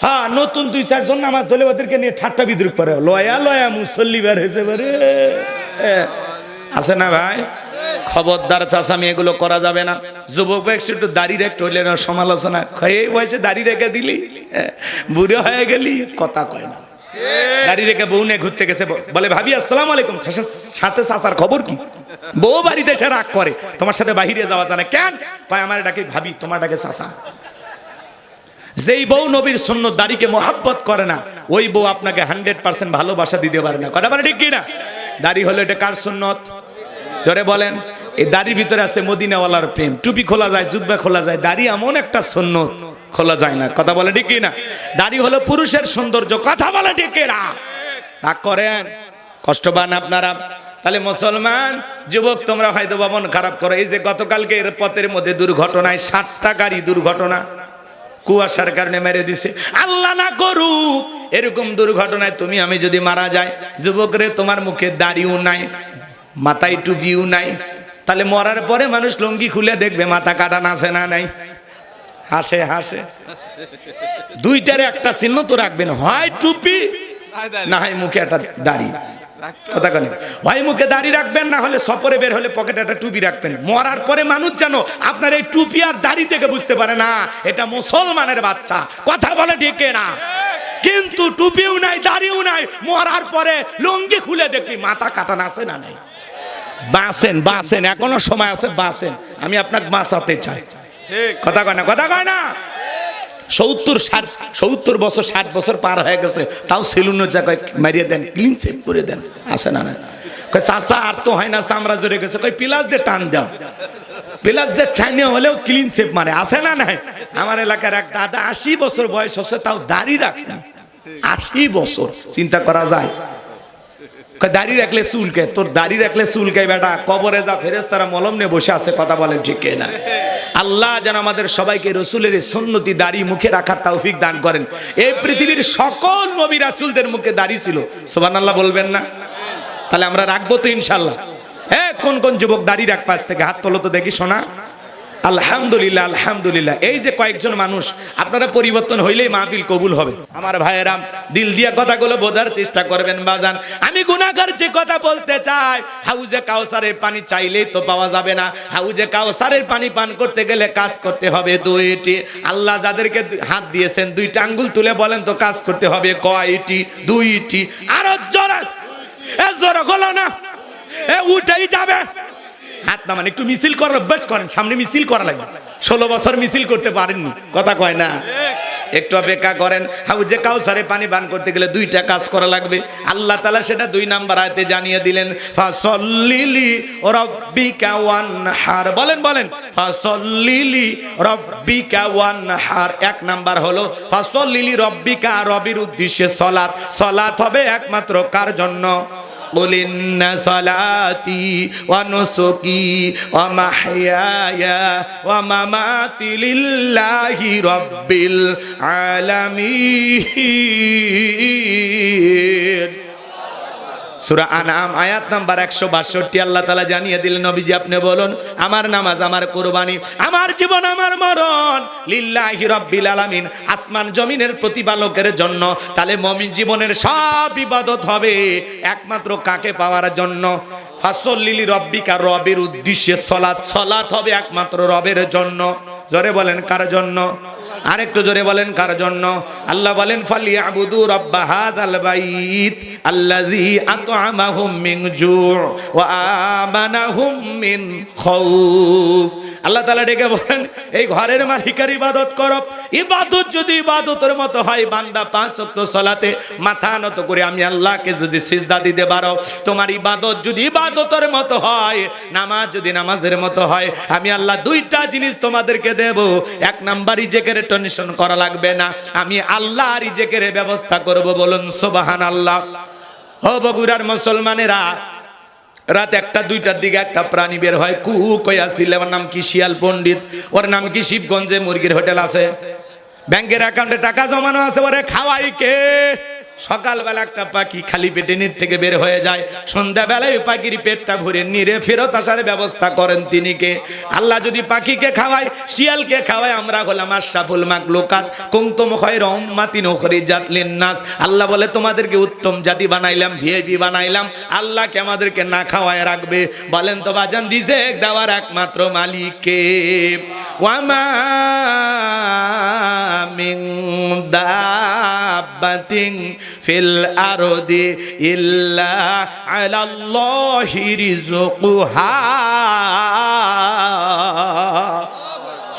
Speaker 1: হ্যাঁ, নতুন 2-4 জন নামাজ ধরে ওদেরকে নিয়ে ঠাট্টা বিদ্রুপ করে, লয়া মুসল্লি বের হয়েছে বারে। আছে না ভাই? খবরদার চাচামি, এগুলো করা যাবে না। যুবক একটু দাড়ি রেখে হইলে না সমালোচনা, এই বয়সে দাড়ি রেখে দিলি, বুড়ো হয়ে গেলি, কথা কয় না। দাড়ি রেখে বউ নিয়ে ঘুরতে গেছে, বলে ভাবি আসসালামু আলাইকুম, সাথে চাচার খবর কি? বউ বাড়িতে এসে রাগ করে, তোমার সাথে বাহিরে যাওয়া যায় না কেন? কয় আমার ডাকে ভাবি, তোমার ডাকে চাচা। যেই বউ নবীর সুন্নত দাড়িকে মহব্বত করে না, ওই বউ আপনাকে 100% ভালোবাসা দিতে পারে না। কথা বলে ঠিক কি না? দাড়ি হলো এটা কার সুন্নত? জোরে বলেন। এই দাড়ির ভিতরে আছে মদিনাওয়ালার প্রেম। টুপি খোলা যায়, জুব্বা খোলা যায়, দাড়ি এমন একটা সুন্নত খোলা যায় না। কথা বলে ঠিক কি না? দাড়ি হলো পুরুষের সৌন্দর্য। কথা বলে ঠিক কি না? তা করেন, কষ্ট পান আপনারা। তাহলে মুসলমান যুবক, তোমরা হয়তো মন খারাপ করো। এই যে গতকালকে এর পথের মধ্যে দুর্ঘটনায় 60টা গাড়ি দুর্ঘটনা কুয়াশার কারণে মেরে দিছে। আল্লাহ না করুক এরকম দুর্ঘটনায় তুমি আমি যদি মারা যাই, যুবক রে, তোমার মুখে দাড়িও নাই, মাথায় টুপিও নাই, তাহলে মরার পরে মানুষ লুঙ্গি খুলে দেখবে মাথা কাটা আছে না নাই? হাসে হাসে। দুইটারে একটা চিহ্ন তো রাখবেন, হয় টুপি না হয় মুখে একটা দাড়ি। কথা কেন? হয় মুখে দাড়ি রাখবেন, না হলে সফরে বের হলে পকেটে একটা টুপি রাখবেন। মরার পরে মানুষ জানো আপনার এই টুপি আর দাড়ি থেকে বুঝতে পারে না এটা মুসলমানের বাচ্চা। কথা বলে ঠিক না? কিন্তু টুপিও নাই, দাড়িও নাই, মরার পরে লুঙ্গি খুলে দেখবি মাথা কাটানো আছে না নাই? বাঁচেন, বাঁচেন, এখনো সময় আছে, বাঁচেন। আমি আপনাকে বাঁচাতে চাই। কথা কয় না? কথা কয় না? 70 বছর 60 বছর পার হয়ে গেছে, তাও সেলুনের জায়গায় মারিয়ে দেন, ক্লিন সেভ করে দেন, আসে না? কয় চাচা আর তো হয় না, চামড়া জড়ে গেছে, কয় প্লাস দিয়ে টান দাও, প্লাস দিয়ে টানে হলেও ক্লিন সেভ মারে, আসে না? নাই। আমার এলাকার এক দাদা 80 বছর বয়স হচ্ছে, তাও দাড়ি রাখে। 80 বছর, চিন্তা করা যায়? দাড়ি রাখলে চুলকে, তোর দাড়ি রাখলে চুলকে বেটা, কবরে যা ফেরেশতারা মলম নিয়ে বসে আছে। কথা বলেন ঠিক না? আল্লাহ যেন আমাদের সবাইকে রসুলের সুন্নতি দাড়ি মুখে রাখার তৌফিক দান করেন। এই পৃথিবীর সকল নবী রাসূলদের মুখে দাড়ি ছিল, সুবহানাল্লাহ বলবেন না? তাহলে আমরা রাখবো তো ইনশাআল্লাহ। কোন কোন যুবক দাড়ি রাখবে আজ থেকে? হাত তোলো তো দেখি শোনা। আলহামদুলিল্লাহ, আলহামদুলিল্লাহ। এই যে কয়েকজন মানুষ, আপনারা পরিবর্তন হইলেই মাহফিল কবুল হবে। আমার ভাইয়েরা, দিল দিয়ে কথাগুলো বোঝার চেষ্টা করবেন বাজান। আমি গুনাহগার যে কথা বলতে চাই, হাউজে কাউসারের পানি চাইলেই তো পাওয়া যাবে না। হাউজে কাউসারের পানি পান করতে গেলে কাজ করতে হবে দুইটি। আল্লাহ যাদেরকে হাত দিয়েছেন, 2টা আঙ্গুল তুলে বলেন তো কাজ করতে হবে কয়টি? 2টি। আরো জোরে, জোরে হলো না, উঠেই যাবে। হাত নামান, একটু মিছিল করার অভ্যাস করেন। সামনে মিছিল করা লাগবে। 16 বছর মিছিল করতে পারেননি, কথা কয় না? একটু অপেক্ষা করেন। হাউজে কাউসারে পানি পান করতে গেলে 2টা কাজ করা লাগবে। আল্লাহ তাআলা সেটা 2 নাম্বার আয়াতে জানিয়ে দিলেন, ফাসল্লিলি রাব্বিকা ওয়ানহার। বলেন বলেন, ফাসল্লিলি রাব্বিকা ওয়ানহার। 1 নাম্বার হলো ফাসল্লিলি রাব্বিকা, রবির উদ্দেশ্যে সালাত। সালাত হবে একমাত্র কার জন্য? قل إن صلاتي ونسكي ومحياي ومماتي لله رب العالمين। সূরা আনআম আয়াত নাম্বার 162 আল্লাহ তাআলা জানিয়ে দিলেন, নবীজি আপনি বলুন, আমার নামাজ, আমার কুরবানি, আমার জীবন, আমার মরণ লিল্লাহি রাব্বিল আলামিন, আসমান জমিনের প্রতিপালকের জন্য। তাহলে মুমিন জীবনের সব ইবাদত হবে একমাত্র কাকে পাওয়ার জন্য? ফাসল্লিলি রাব্বিকা, রবের উদ্দেশ্যে সালাত। সালাত হবে একমাত্র রবের জন্য। জোরে বলেন কার জন্য? আরেকটু জোরে বলেন কার জন্য? আল্লাহ বলেন, ফালিয়াবুদু রাব্ব হাযাল বাইত আল্লাযী আত'আমাহুম মিন জু' ওয়া আমানাহুম মিন খাউফ। আল্লাহ তাআলা ডেকে বলেন, এই ঘরের মালিকের ইবাদত করো। ইবাদত যদি ইবাদতের মতো হয়, বান্দা 5 ওয়াক্ত সালাতে মাথা নত করে আমি আল্লাহকে যদি সিজদা দিতে পারো, তোমার ইবাদত যদি ইবাদতের মতো হয়, নামাজ যদি নামাজের মতো হয়, আমি আল্লাহ 2টা জিনিস তোমাদেরকে দেব। 1 নাম্বার, রিজেকের টেনশন করা লাগবে না, আমি আল্লাহ রিজেকের ব্যবস্থা করব। বলুন সুবহানাল্লাহ। ও বগুড়ার মুসলমানেরা, রাত 1টা-2টার দিকে একটা প্রাণী বের হয়, কুহু কইয়া ছিল। ওর নাম কি? শিয়াল পণ্ডিত। ওর নাম কি? শিবগঞ্জে মুরগির হোটেল আছে, ব্যাংকের অ্যাকাউন্টে টাকা জমানো আছে, ওরে খাওয়াই কে? সকালবেলা একটা পাখি খালি পেটে নির থেকে বের হয়ে যায়, সন্ধ্যাবেলায় ওই পাখির পেটটা ভরে নিরে ফেরত আসার ব্যবস্থা করেন তিনি কে? আল্লাহ যদি পাখিকে খাওয়ায়, শিয়ালকে খাওয়ায়, আমরা হলাম আশরাফুল মাখলুকাত, কুনতুম খায়রা উম্মাতিন উখরিজাত লিন-নাস। আল্লাহ বলে তোমাদেরকে উত্তম জাতি বানাইলাম, ভিআইপি বানাইলাম। আল্লাহকে আমাদেরকে না খাওয়ায় রাখবে? বলেন তো বাজান, রিজেক দেওয়ার একমাত্র মালিক কে? ওয়ামা মিন দাব্বাতিন ফিল আরদি ইল্লা আলাল্লাহি রিজকুহা।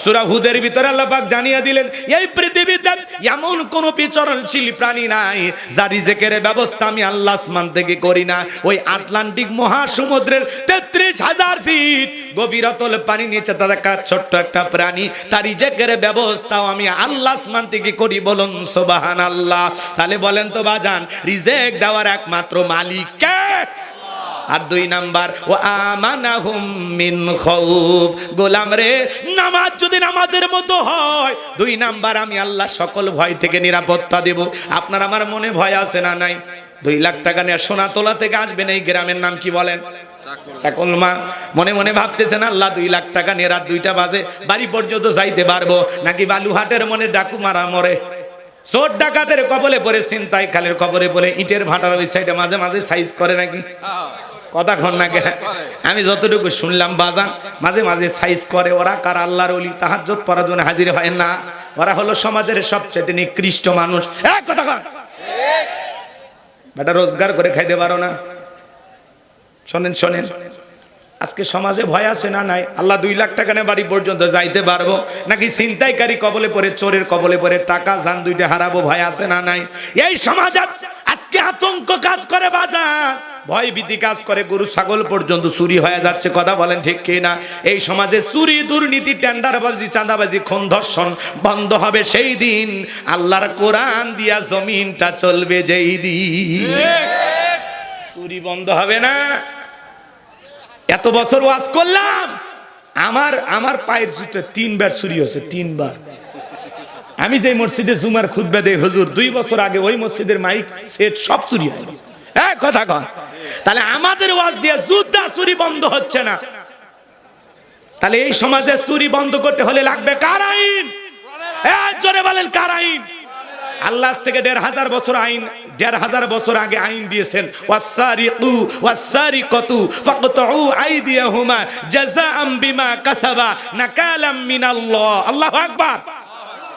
Speaker 1: সূরা হুদের ভিতরে আল্লাহ পাক জানিয়ে দিলেন এই পৃথিবীতে এমন কোন বিচরণশীল প্রাণী নাই যার রিজেকের ব্যবস্থা আমি আল্লাহ আসমান থেকে করি না। ওই আটলান্টিক মহাসমুদ্রের ৩৩,০০০ ফিট গভীরতল পানি নিচে থাকা ছোট্ট একটা প্রাণী, তার রিজেকের ব্যবস্থাও আমি আল্লাহ আসমান থেকে করি। বলুন সুবহানাল্লাহ। তাহলে বলেন তো বাজান, রিজেক দেওয়ার একমাত্র মালিক কে? আর ২ নাম্বার, ও আমানাহুম মিন খাউফ। গোলাম রে, নামাজ যদি নামাজের মতো হয়, ২ নাম্বার আমি আল্লাহ সকল ভয় থেকে নিরাপত্তা দেব। আপনার আমার মনে ভয় আছে না নাই? ২ লাখ টাকা নিয়ে সোনাতলা থেকে আসবেন, এই গ্রামের নাম কি বলেন? চাকলমা। মনে মনে ভাবতেছেন আল্লাহ ২ লাখ টাকা নিয়ে রাত ২টা বাজে বাড়ি পর্যন্ত যাইতে পারবো নাকি? বালুহাটের মনে ডাকু মারা মরে, চোর ডাকাতের কবলে পড়ে, ছিনতাই খালের কবরে পড়ে, ইটের ভাটার ওই সাইডে মাঝে মাঝে সাইজ করে নাকি? কথা কন না কে? আমি যতটুকু শুনলাম বাজান, মাঝে মাঝে সাইজ করে। ওরা কার? আল্লাহর ওলি, তাহাজ্জুদ পড়ার জন্য হাজির হয় না। ওরা হলো সমাজের সবচেয়ে নিকৃষ্ট মানুষ। কথা কন, বেটা রোজগার করে খাইতে পারো না? শোনেন শোনেন, আজকে সমাজে ভয় আছে না নাই? আল্লাহ ২ লাখ টাকা নিয়ে বাড়ি পর্যন্ত যাইতে পারবো নাকি? ছিনতাইকারী কবলে পড়ে, চোরের কবলে পড়ে টাকা জান ২টা হারাবো, ভয় আছে না নাই? এই সমাজে আজকে আতঙ্ক কাজ করে বাজার, ভয় ভীতি কাজ করে, গরু ছাগল পর্যন্ত চুরি হয়ে যাচ্ছে। কথা বলেন ঠিক কি না? এই সমাজে চুরি, দুর্নীতি, টেন্ডারবাজি, চাঁদাবাজি, খুন, ধর্ষণ বন্ধ হবে সেই দিন, আল্লাহর কোরআন দিয়া জমিনটা চলবে যেই দিন। চুরি বন্ধ হবে না। এত বছর ওয়াজ করলাম, আমার পায়ের জুতো ৩ বার চুরি হয়েছে, ৩ বার। আমি যে মসজিদে জুমার খুতবা দেই হুজুর, ২ বছর আগে ওই মসজিদের মাইক সেট সব চুরি হয়। কথা কন। তাহলে আমাদের ওয়াজ দিয়ে জুতা চুরি বন্ধ হচ্ছে না। তাহলে এই সমাজে চুরি বন্ধ করতে হলে লাগবে কার আইন? জোরে বলেন, কার আইন? আল্লাহ থেকে ১৫০০ বছর আইন, ১৫০০ বছর আগে আইন দিয়েছেন, ওয়াসসারিকু ওয়াসসারিকাতু ফাকতাউ আইদিয়াহুমা জাযাআম বিমা কাসাবা নাকালাম মিনাল্লাহ। আল্লাহু আকবার।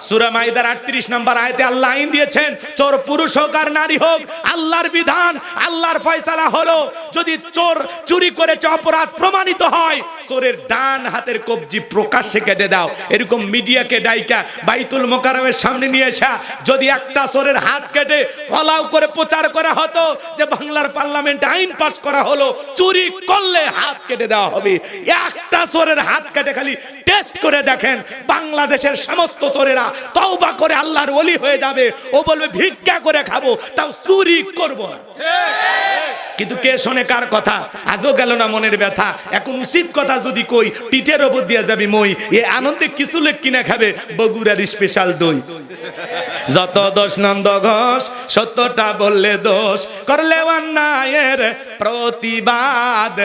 Speaker 1: সূরা মাইদার ৩৮ নম্বর আয়াতে আল্লাহ আইন দিয়েছেন, চোর পুরুষ হোক আর নারী হোক, আল্লাহর বিধান, আল্লাহর ফয়সালা হলো, যদি চোর চুরি করেছে, অপরাধ প্রমাণিত হয়, চোরের ডান হাতের কবজি প্রকাশ্যে কেটে দাও। এরকম মিডিয়াকে ডাইকা বাইতুল মোকাররমের সামনে নিয়ে এসা যদি একটা চোরের হাত কেটে ফলাও করে প্রচার করা হতো যে বাংলার পার্লামেন্টে আইন পাস করা হলো, চুরি করলে হাত কেটে দেওয়া হবে, একটা চোরের হাত কেটে খালি টেস্ট করে দেখেন, বাংলাদেশের সমস্ত চোরেরা তওবা করে আল্লাহর ওলি হয়ে যাবে। ও বলবে ভিক্ষা করে খাবো, তাও চুরি করব। কিন্তু কে শোনে কার কথা? আজও গেল না মনের ব্যথা। এখন উচিত কথা যদি কই, পিঠের ওপর দিয়ে যাবি মই। এ আনন্দে কিছু লোক কিনে খাবে বগুড়ার স্পেশাল দই। যত দোষ নন্দ ঘোষ, সত্যটা বললে দোষ, করলে অন্যায়ের প্রতিবাদ,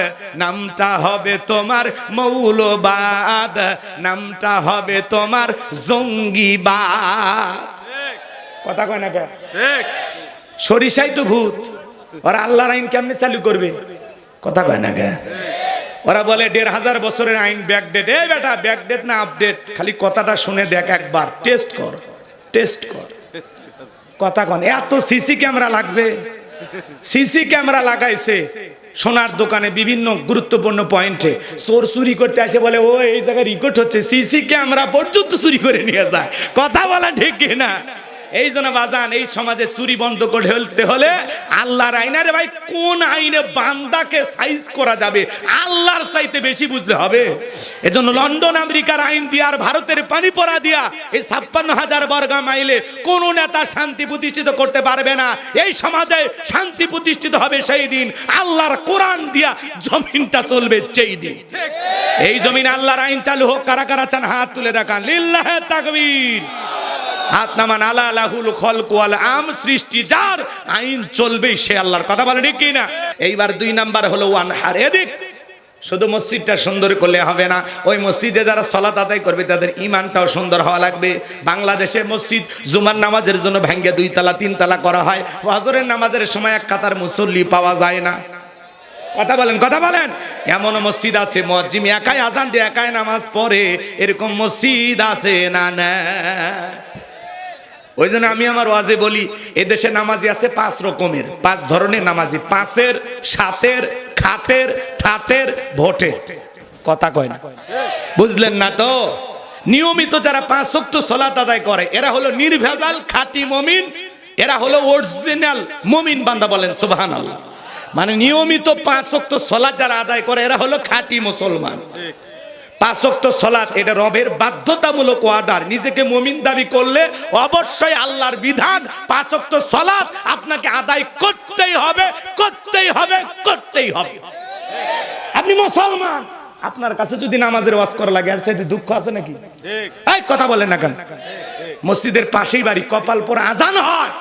Speaker 1: নামটা হবে তোমার মৌলবাদ, নামটা হবে তোমার জঙ্গিবাদ। কথা কয় না? ঠিক। সরিষাই তো ভূত, ওরা আল্লাহর আইন কেমনে চালু করবে? কথা কয় না? ওরা বলে ১৫০০ বছরের আইন ব্যাকডেট। এই বেটা, ব্যাকডেট না আপডেট, খালি কথাটা শুনে দেখ একবার, টেস্ট কর, টেস্ট কর। কথা কন। এত সিসি ক্যামেরা লাগবে? সিসি ক্যামেরা লাগাইছে সোনার দোকানে বিভিন্ন গুরুত্বপূর্ণ পয়েন্টে। চোর চুরি করতে আসে বলে ও এই জায়গায় রেকর্ড হচ্ছে, সিসি ক্যামেরা পর্যন্ত চুরি করে নিয়ে যায়। কথা বলা ঠিক কিনা? এই জন্য বাজান, এই সমাজে চুরি বন্ধ করতে হলে আল্লাহর আইনারে ভাই, কোন আইনে বান্দাকে সাইজ করা যাবে আল্লাহর চাইতে বেশি বুঝতে হবে। এজন্য লন্ডন আমেরিকার আইন দিয়া আর ভারতের পানি পড়া দিয়া এই ৫৬,০০০ বর্গ মাইলে কোন নেতা শান্তি প্রতিষ্ঠিত করতে পারবে না। এই সমাজে শান্তি প্রতিষ্ঠিত হবে সেই দিন আল্লাহর কোরআন দিয়া জমিনটা চলবে সেই দিন। এই জমিন আল্লাহর আইন চালু হোক। কারা কারা চান হাত তুলে দেখান। লিল্লাহে তাকবীর। হাত নামান। আলা লাহুল খলক ওয়াল আম, সৃষ্টি যার, আইন চলবেই সে আল্লাহর। কথা বলে ঠিক কি না? এইবার ২ নাম্বার হলো ওয়ানহার। এদিক শুধু মসজিদটা সুন্দর করলে হবে না, ওই মসজিদে যারা সালাত আদায় করবে তাদের ঈমানটাও সুন্দর হওয়া লাগবে। বাংলাদেশে মসজিদ জুমার নামাজের জন্য ভেঙে ২ তালা ৩ তালা করা হয়, ফজরের নামাজের সময় এক কাতার মুসল্লি পাওয়া যায় না। কথা বলেন, কথা বলেন। এমন মসজিদ আছে মুয়াজ্জিম একাই আজান দিয়ে একাই নামাজ পড়ে, এরকম মসজিদ আছে না? না। ওই জন্য আমি আমার ওয়াজে বলি, এদেশে নামাজি আছে ৫ রকমের, ৫ ধরনের নামাজি। ৫-এর, ৭-এর, খাটের, ঠাটের, ভোটের। কথা কয় না? বুঝলেন না তো? নিয়মিত যারা 5 ওয়াক্ত সালাত আদায় করে এরা হলো নির্ভেজাল খাঁটি মুমিন, এরা হলো অরিজিনাল মুমিন বান্দা, বলেন সুবহানাল্লাহ। মানে নিয়মিত 5 ওয়াক্ত সালাত যারা আদায় করে এরা হলো খাঁটি মুসলমান। 5 ওয়াক্ত সালাত এটা রবের বাধ্যতামূলক অর্ডার। নিজেকে মুমিন দাবি করলে অবশ্যই আল্লাহর বিধান 5 ওয়াক্ত সালাত আপনাকে আদায় করতেই হবে, করতেই হবে, করতেই হবে। আপনি মুসলমান, আপনার কাছে যদি নামাজের ওয়াজ করা লাগে আর চাইতে দুঃখ আছে নাকি? ঠিক, এই কথা বলেন না কেন? মসজিদের পাশেই বাড়ি, কপাল পর আজান হয়,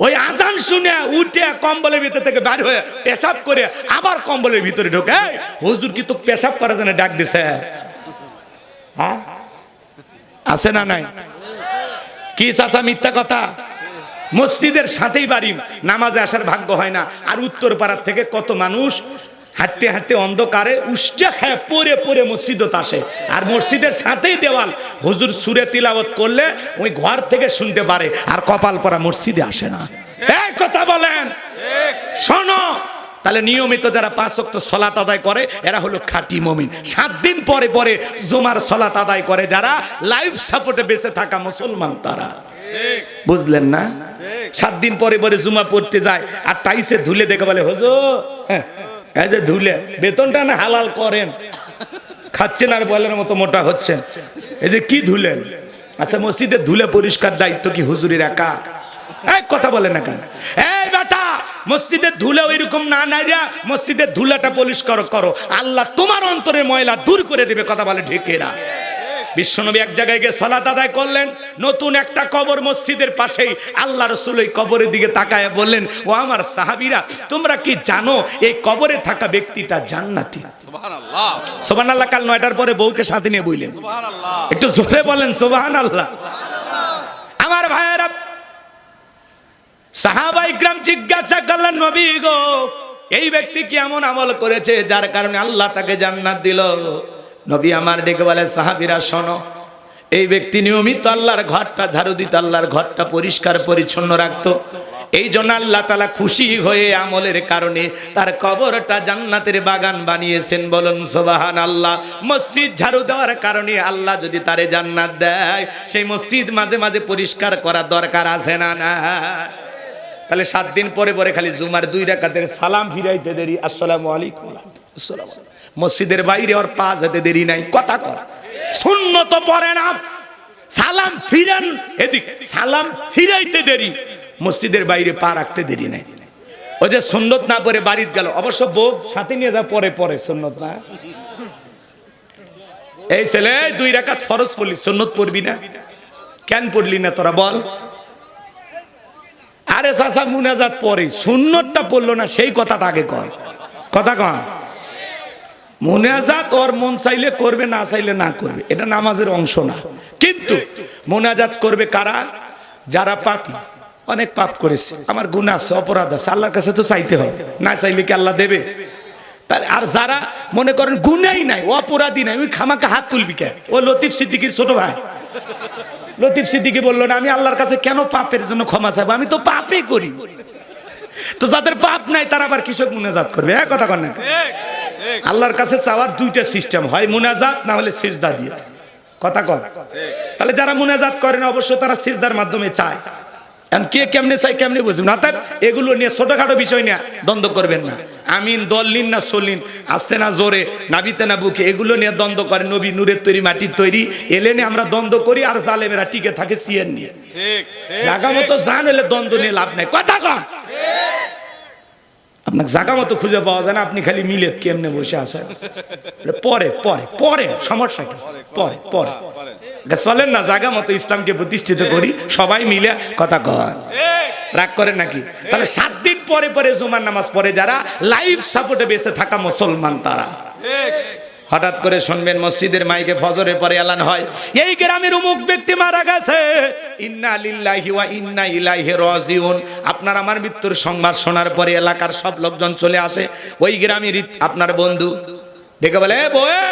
Speaker 1: ওই আজান শুনে উঠে কম্বলের ভিতর থেকে বের হয়ে পেশাব করে আবার কম্বলের ভিতরে ঢোকে। হুজুর কি তো পেশাব করার জন্য ডাক দিছে? হ্যাঁ আছে না নাই? কি চাচা মিথ্যা কথা? মসজিদের সাথেই বাড়ি, নামাজে আসার ভাগ্য হয় না। আর উত্তর পাড়ার থেকে কত মানুষ হাঁটতে হাঁটতে অন্ধকারে উষ্টা খায় পরে পরে মসজিদত আসে, আর মসজিদের সাথেই দেওয়াল। হুজুর সূরা তিলাওয়াত করলে ওই ঘর থেকে শুনতে পারে, আর কপাল পরা মসজিদে আসে না। এই কথা বলেন, শোনো। তাহলে নিয়মিত যারা 5 ওয়াক্ত সালাত আদায় করে এরা হলো খাঁটি মুমিন। 7 দিন পরে পরে জুমার সালাত আদায় করে যারা, লাইফ সাপোর্টে বেঁচে থাকা মুসলমান তারা, বুঝলেন না? 7 দিন পরে পরে জুমা পড়তে যায় আর টাইসে ধুলে দেখে বলে হুজুর হ্যাঁ এই যে ধুলে বেতনটা না হালাল করেন, খাচ্ছেন আর বলের মতো মোটা হচ্ছেন, এই যে কি ধুলেন? আচ্ছা মসজিদে ধুলে পরিষ্কার দায়িত্ব কি হুজুরের একা? এই কথা বলেন না কেন? এই বেটা, মসজিদের ধুলে ওইরকম না নাইরা মসজিদের ধুলাটা পরিষ্কার করো, আল্লাহ তোমার অন্তরের ময়লা দূর করে দেবে। কথা বলে ঠিক এরা? বিশ্বনবী এক জায়গায় গিয়ে সালাত আদায় করলেন, নতুন একটা কবর মসজিদের পাশেই। আল্লাহ রাসূল ওই কবরের দিকে তাকায় বললেন, ও আমার সাহাবীরা, তোমরা কি জানো এই কবরে থাকা ব্যক্তিটা জান্নাতি? সুবহানাল্লাহ, সুবহানাল্লাহ। কাল 9টার পরে বউকে সাথে নিয়ে বললেন, সুবহানাল্লাহ। একটু জোরে বলেন সুবহানাল্লাহ। আমার ভাইয়েরা, সাহাবা ইকরাম জিজ্ঞাসা করলেন, নবী গো, এই ব্যক্তি কি এমন আমল করেছে যার কারণে আল্লাহ তাকে জান্নাত দিল? নবী আমার ডেকে বলে, সাহাবীরা শোনো, এই ব্যক্তি নিয়মিত আল্লাহর ঘরটা ঝাড়ু দিত, আল্লাহর ঘরটা পরিষ্কার পরিচ্ছন্ন রাখতো। এই জন্য আল্লাহ তাআলা খুশি হয়ে আমলের কারণে তার কবরটা জান্নাতের বাগান বানিয়েছেন। বলুন সুবহানাল্লাহ। মসজিদ ঝাড়ু দেওয়ার কারণে আল্লাহ যদি তারে জান্নাত দেয়, সেই মসজিদ মাঝে মাঝে পরিষ্কার করা দরকার আছে না? না। তাহলে 7 দিন পরে পরে খালি জুমার 2 রাকাতের সালাম ফিরাইতে দেরি, আসসালামু আলাইকুম, আসসালামু আলাইকুম। মসজিদের বাইরে ওর পা যেতে দেরি নাই। কথা কর, সুন্নত পড়ে না, সালাম ফিরান এদিক, সালাম ফিরাইতে দেরি, মসজিদের বাইরে পা রাখতে দেরি নাই। ও যে সুন্নত না পড়ে বাড়িতে গেল, অবশ্য বউ সাথে নিয়ে যা পরে পরে সুন্নত না। এই ছেলে 2 রাকাত ফরজ পড়লি, সুন্নত পড়বি না কেন? পড়লি না তোরা বল? আরে চাচা মুনাজাত পড়ে, সুন্নতটা পড়লো না, সেই কথাটা আগে কর। কথা কর। মুনাজাত ওর মন চাইলে করবে, না চাইলে না করবে, এটা নামাজের অংশ না। কিন্তু মুনাজাত করবে কারা? যারা পাপী, অনেক পাপ করেছে, আমার গুনাহ আছে, অপরাধ আছে, আল্লাহর কাছে তো চাইতে হবে, না চাইলে কি আল্লাহ দেবে? আর যারা মনে করেন গুনাহই নাই, অপরাধী নাই, ওই খামাকা হাত তুলবি কে? ও লতিফ সিদ্দিকীর ছোট ভাই লতিফ সিদ্দিকী বললো না, আমি আল্লাহর কাছে কেন পাপের জন্য ক্ষমা চাইবো, আমি তো পাপই করি। তো যাদের পাপ নাই তারা আবার কৃষক মুনাজাত করবে? এক কথা কর না। আল্লাহর কাছে চাওয়ার 2টা সিস্টেম হয়, মুনাজাত না হলে সিজদা দিয়ে। কথা কর। তাহলে যারা মুনাজাত করে না অবশ্য তারা সিজদার মাধ্যমে চায়। এখন কে কেমনে চাই কেমনে বুঝবেন না? তাই এগুলো নিয়ে ছোটখাটো বিষয় নিয়ে দ্বন্দ্ব করবেন না। আমিন দলিন না সলিন, আসতে না জোরে, নাবিতে না বুকে, এগুলো নিয়ে দ্বন্দ্ব করে। নবী নূরের তৈরি, মাটির তৈরি, এলে নিয়ে আমরা দ্বন্দ্ব করি, আর জালেমেরা টিকে থাকে সিয়েন নিয়ে। জায়গা মতো জান এলে দ্বন্দ্ব নিয়ে লাভ নাই। কথা কন। আপনাকে জায়গা মতো খুঁজে পাওয়া যায় না, আপনি খালি মিলেত কেমনে বসে আসেন। পরে পরে পরে সমস্যা কি? পরে পরে চলেন না, জায়গা মতো ইসলামকে প্রতিষ্ঠিত করি সবাই মিলে। কথা কন, রাগ করেন নাকি? তাহলে 7 দিন পরে পরে জুমার নামাজ পড়ে যারা, লাইফ সাপোর্টে বেঁচে থাকা মুসলমান তারা। হঠাৎ করে শুনবেন মসজিদের মাইকে ফজরের পরে এলান হয়, এই গ্রামের অমুক ব্যক্তি মারা গেছে, ইন্না লিল্লাহি ওয়া ইন্না ইলাইহি রাজিউন। আপনার আমার মৃত্যুর সংবাদ শোনার পরে এলাকার সব লোকজন চলে আসে। ওই গ্রামের আপনার বন্ধু ডেকে বলে, এ বয়ে,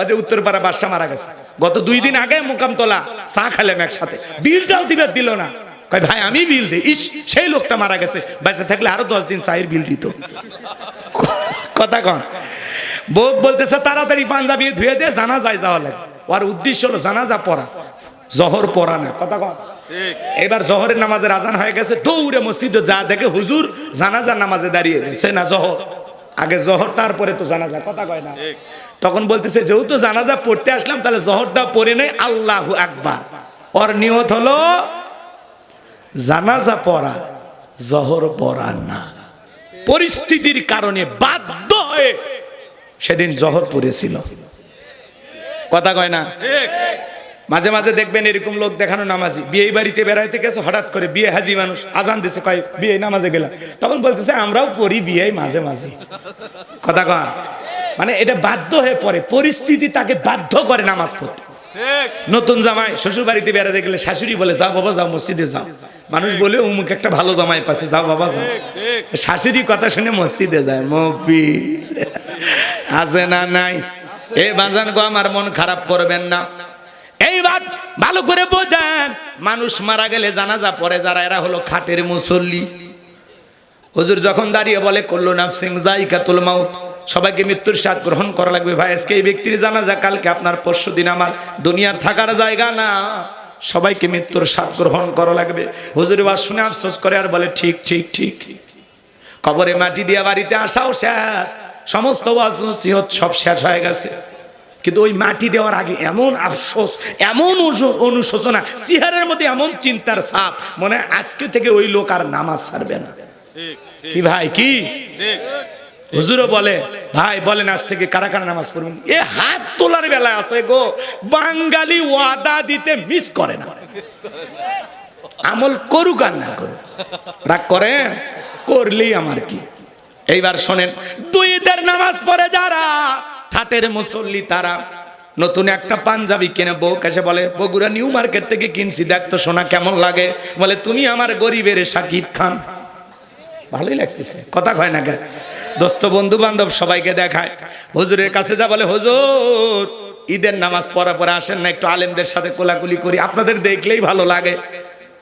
Speaker 1: ওদের উত্তরপাড়া বাদশা মারা গেছে, গত 2 দিন আগে মোকামতলা চা খেলাম একসাথে, বিলটাও দিল না। কয় ভাই আমি বিল দিই। ইস, সেই লোকটা মারা গেছে, বেঁচে থাকলে আরো 10 দিন চায়ের বিল দিত। কথা কন। বউ বলতেছে তাড়াতাড়ি পাঞ্জাবি ধুয়ে দিয়ে জানা যায় যাওয়া লাগে। ওর উদ্দেশ্য হলো জানাজা পড়া, জহর পড়া না। কথা কন। এবার জহরের নামাজের আজান হয়ে গেছে, দৌড়ে মসজিদে যা দেখে হুজুর জানাজার নামাজে দাঁড়িয়ে গেছে না জহর, আগে জহর তারপরে তো জানাজা। কথা কয় না। তখন বলতেছে যেহেতু জানাজা পড়তে আসলাম তাহলে জহরটা পড়ে নেই, আল্লাহু আকবার। ওর নিয়ত হলো জানাজা পড়া, জহর পড়া না। পরিস্থিতির কারণে বাধ্য হয়ে সেদিন জহর পড়েছিল। কথা কয় না। মাঝে মাঝে দেখবেন এরকম লোক দেখানো নামাজি, বিয়ে বাড়িতে বেড়াইতে গেছে, হঠাৎ করে বিয়ে হাজি মানুষ আজান দিছে, কয় বিয়ে নামাজে গেলাম, তখন বলতেছে আমরাও পড়ি বিয়ে মাঝে মাঝে। কথা কয়। মানে এটা বাধ্য হয়ে পড়ে, পরিস্থিতি তাকে বাধ্য করে নামাজ পড়তে। নতুন জামাই শ্বশুর বাড়িতে বেড়াতে গেলে শাশুড়ি বলে যাও বাবা যাও মসজিদে যাও, মানুষ বলে অমুক একটা ভালো জামাই পাচ্ছে, যাও বাবা যাও। শাশুড়ি কথা শুনে মসজিদে যায়। মফি আছে না নাই? এ বাজান গো, আমার মন খারাপ করবেন না। এইবার ভালো করে বোঝেন, মানুষ মারা গেলে জানাজা পড়ে যারা, এরা হলো খাটের মুসল্লি। হুজুর যখন দাঁড়িয়ে বলে কুল্লু নাফসিন যায়িকাতুল মাউত, সবাইকে মৃত্যুর স্বাদ গ্রহণ করা লাগবে। ভাই আজকে এই ব্যক্তির জানাজা, কালকে আপনার, পরশুদিন আমার, দুনিয়ার থাকার জায়গা না, সবাইকে মৃত্যুর স্বাদ গ্রহণ করা লাগবে। হুজুর ওয়াজ শুনে আফসোস করে আর বলে ঠিক ঠিক ঠিক। কবরে মাটি দিয়ে বাড়িতে আসাও শেষ, সমস্ত ওয়াজ নসিহত সব শেষ হয়ে গেছে, কিন্তু ওই মাটি দেওয়ার আগে এমন আফসোস, এমন অনুশোচনা, চেহারার মধ্যে এমন চিন্তার ছাপ, মনে হয় আজকে থেকে ওই লোক আর নামাজ ছাড়বে না। কি ভাই কি? হুজুরও বলে ভাই বলেন আজ থেকে কারা কারা নামাজ পড়বেন? এ হাত তোলার বেলা আছে গো, বাঙালি ওয়াদা দিতে মিস করে না। আমল করুক আর না করুক, রাগ করেন, করলেই আমার কি। এইবার শোনেন, দুই ঈদের নামাজ পড়ে যারা ঠাটের মুসল্লি, তারা নতুন একটা পাঞ্জাবি কিনে বউ কাছে বলে বগুড়া নিউ মার্কেট থেকে কিনছি, দেখ তো সোনা কেমন লাগে। বলে তুমি আমার গরিবের শাকিব খান। ভালোই লাগতেছে। কথা কয় না কেন? দোস্ত বন্ধু বান্ধব সবাইকে দেখায়। হুজুরের কাছে যা বলে হুজুর ঈদের নামাজ পড়া পরে আসেন না, একটু আলেমদের সাথে কোলাকুলি করি, আপনাদের দেখলেই ভালো লাগে।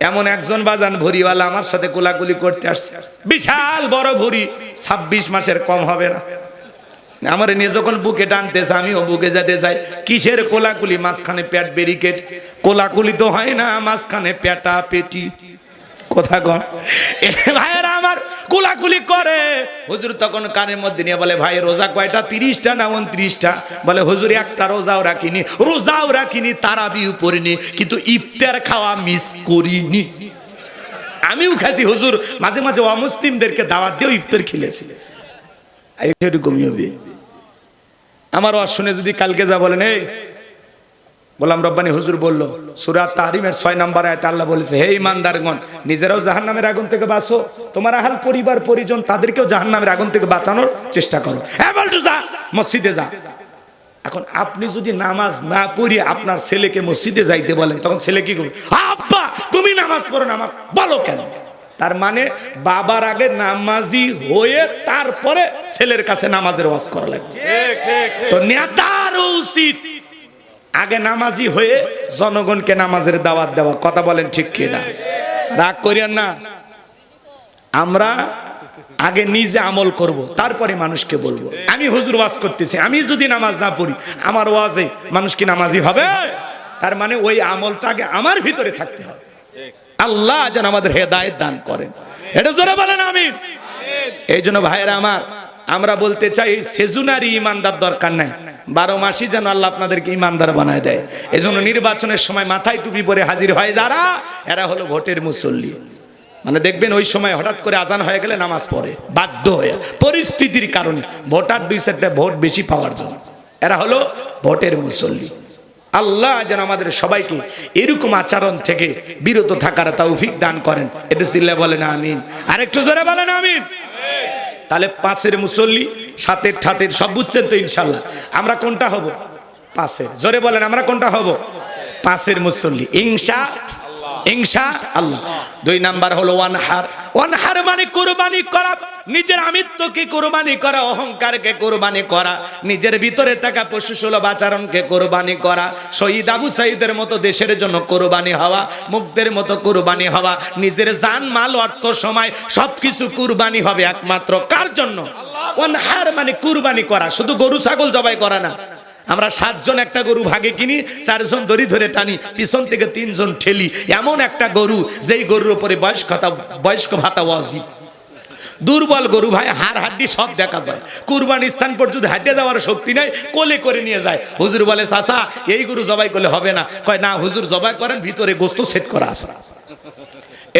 Speaker 1: এমন একজন বাজান ভুরিওয়ালা আমার সাথে কোলাকুলি করতে আসছে, বিশাল বড় ভুরি, 26 মাসের কম হবে না। আমার নিয়ে যখন বুকে টানতেছে আমিও বুকে যেতে চাই। কিসের কোলাকুলি? মাঝখানে পেট ব্যারিকেড। কোলাকুলি তো হয় না, মাঝখানে পেটা পেটি। কথা কন। ভাইয়েরা আমার কোলাকুলি করে। হুজুর তখন কানের মধ্যে নিয়ে বলে ভাই রোজা কয়টা? 30টা না 29টা? বলে হুজুর একটা রোজাও রাখিনি, তারাবিও পড়িনি, কিন্তু ইফতার খাওয়া মিস করিনি। আমিও খাইছি হুজুর, মাঝে মাঝে অমুসলিমদেরকে দাওয়াত দিয়েও ইফতার খেলেছি। এরকমই হবে। আমার ওয়াজ শুনে যদি কালকে যা বলেন, এই গোলাম রব্বানী হুজুর বলল সূরা তাহরিমের 6 নম্বর আয়াতে আল্লাহ বলেছে, হে ঈমানদারগণ নিজেরাও জাহান্নামের আগুন থেকে বাঁচো, তোমার আহাল পরিবার পরিজন তাদেরকেও জাহান্নামের আগুন থেকে বাঁচানোর চেষ্টা করো। এবার যা মসজিদে যা। এখন আপনি যদি নামাজ না পড়ে আপনার ছেলেকে মসজিদে যাইতে বলেন, তখন ছেলে কি করবে? আব্বা তুমি নামাজ পড়ো না, আমাকে বলো কেন? তার মানে বাবার আগে নামাজি হয়ে তারপরে ছেলের কাছে নামাজের ওয়াজ করা লাগবে। তো নেতার উচিত আগে নামাজি হয়ে জনগণকে নামাজের দাওয়াত দেওয়া। কথা বলেন ঠিক কিনা? রাগ করিয়েন না। আমরা আগে নিজে আমল করব, তারপরে মানুষকে বলবো। আমি হুজুর ওয়াজ করতেছি, আমি যদি নামাজ না পড়ি আমার ওয়াজে মানুষ কি নামাজি হবে? তার মানে ওই আমলটা আগে আমার ভিতরে থাকতে হবে। আল্লাহ যেন আমাদের হেদায়েত দান করেন। এটা জোরে বলেন আমিন। এই জন্য ভাইয়েরা আমার, আমরা বলতে চাই সেজুনারি ইমানদার দরকার নাই, 12 মাসই যেন আল্লাহ আপনাদেরকে ইমানদার বানায় দেয়। এই জন্য নির্বাচনের সময় মাথায় টুপি পরে হাজির হয় যারা, এরা হলো ভোটের মুসল্লি। মানে দেখবেন ওই সময় হঠাৎ করে আজান হয়ে গেলে নামাজ পড়ে বাধ্য হয়ে, পরিস্থিতির কারণে, ভোটার 2-4টা ভোট বেশি পাওয়ার জন্য। এরা হলো ভোটের মুসল্লি। আল্লাহ যেন আমাদের সবাইকে এরকম আচরণ থেকে বিরত থাকার তৌফিক দান করেন। একটু চিল্লা বলেন আমিন। আর একটু জোরে বলেন আমিন। তাহলে 5-এর মুসল্লি, 7-এর, 8-এর সব বুঝছেন তো ইনশাল্লাহ। আমরা কোনটা হব? 5-এর। জোরে বলেন আমরা কোনটা হব? 5-এর মুসল্লি ইনশাআল্লাহ। 2 নাম্বার হলো ওয়ানহার মানে কুরবানি করা, নিজের আমিত্বকে কুরবানি করা, অহংকারকে কুরবানি করা, নিজের ভিতরে থাকা পশুসুলভ আচরণকে কুরবানি করা, শহীদ আবু সাঈদের মতো দেশের জন্য কুরবানি হওয়া, মুগ্ধের মতো কুরবানি হওয়া, নিজের জান মাল অর্থ সময় সবকিছু কুরবানি হবে একমাত্র কার জন্য? ওয়ানহার মানে কুরবানি করা, শুধু গরু ছাগল জবাই করা না।
Speaker 2: আমরা 7 জন একটা গরু ভাগে কিনি, 4 জন দড়ি ধরে টানি, পিছন থেকে 3 জন ঠেলি। এমন একটা গরু যেই গরুর উপরে বয়স্ক ভাতা ওয়াজিব। দুর্বল গরু ভাই, হাড় হাড্ডি সব দেখা যায়। কুরবানি স্থান পর্যন্ত হাঁটে যাওয়ার শক্তি নাই, কোলে করে নিয়ে যায়। হুজুর বলে চাচা এই গরু জবাই করলে হবে না। কয় না হুজুর জবাই করেন, ভিতরে গোস্ত সেট করা আছে।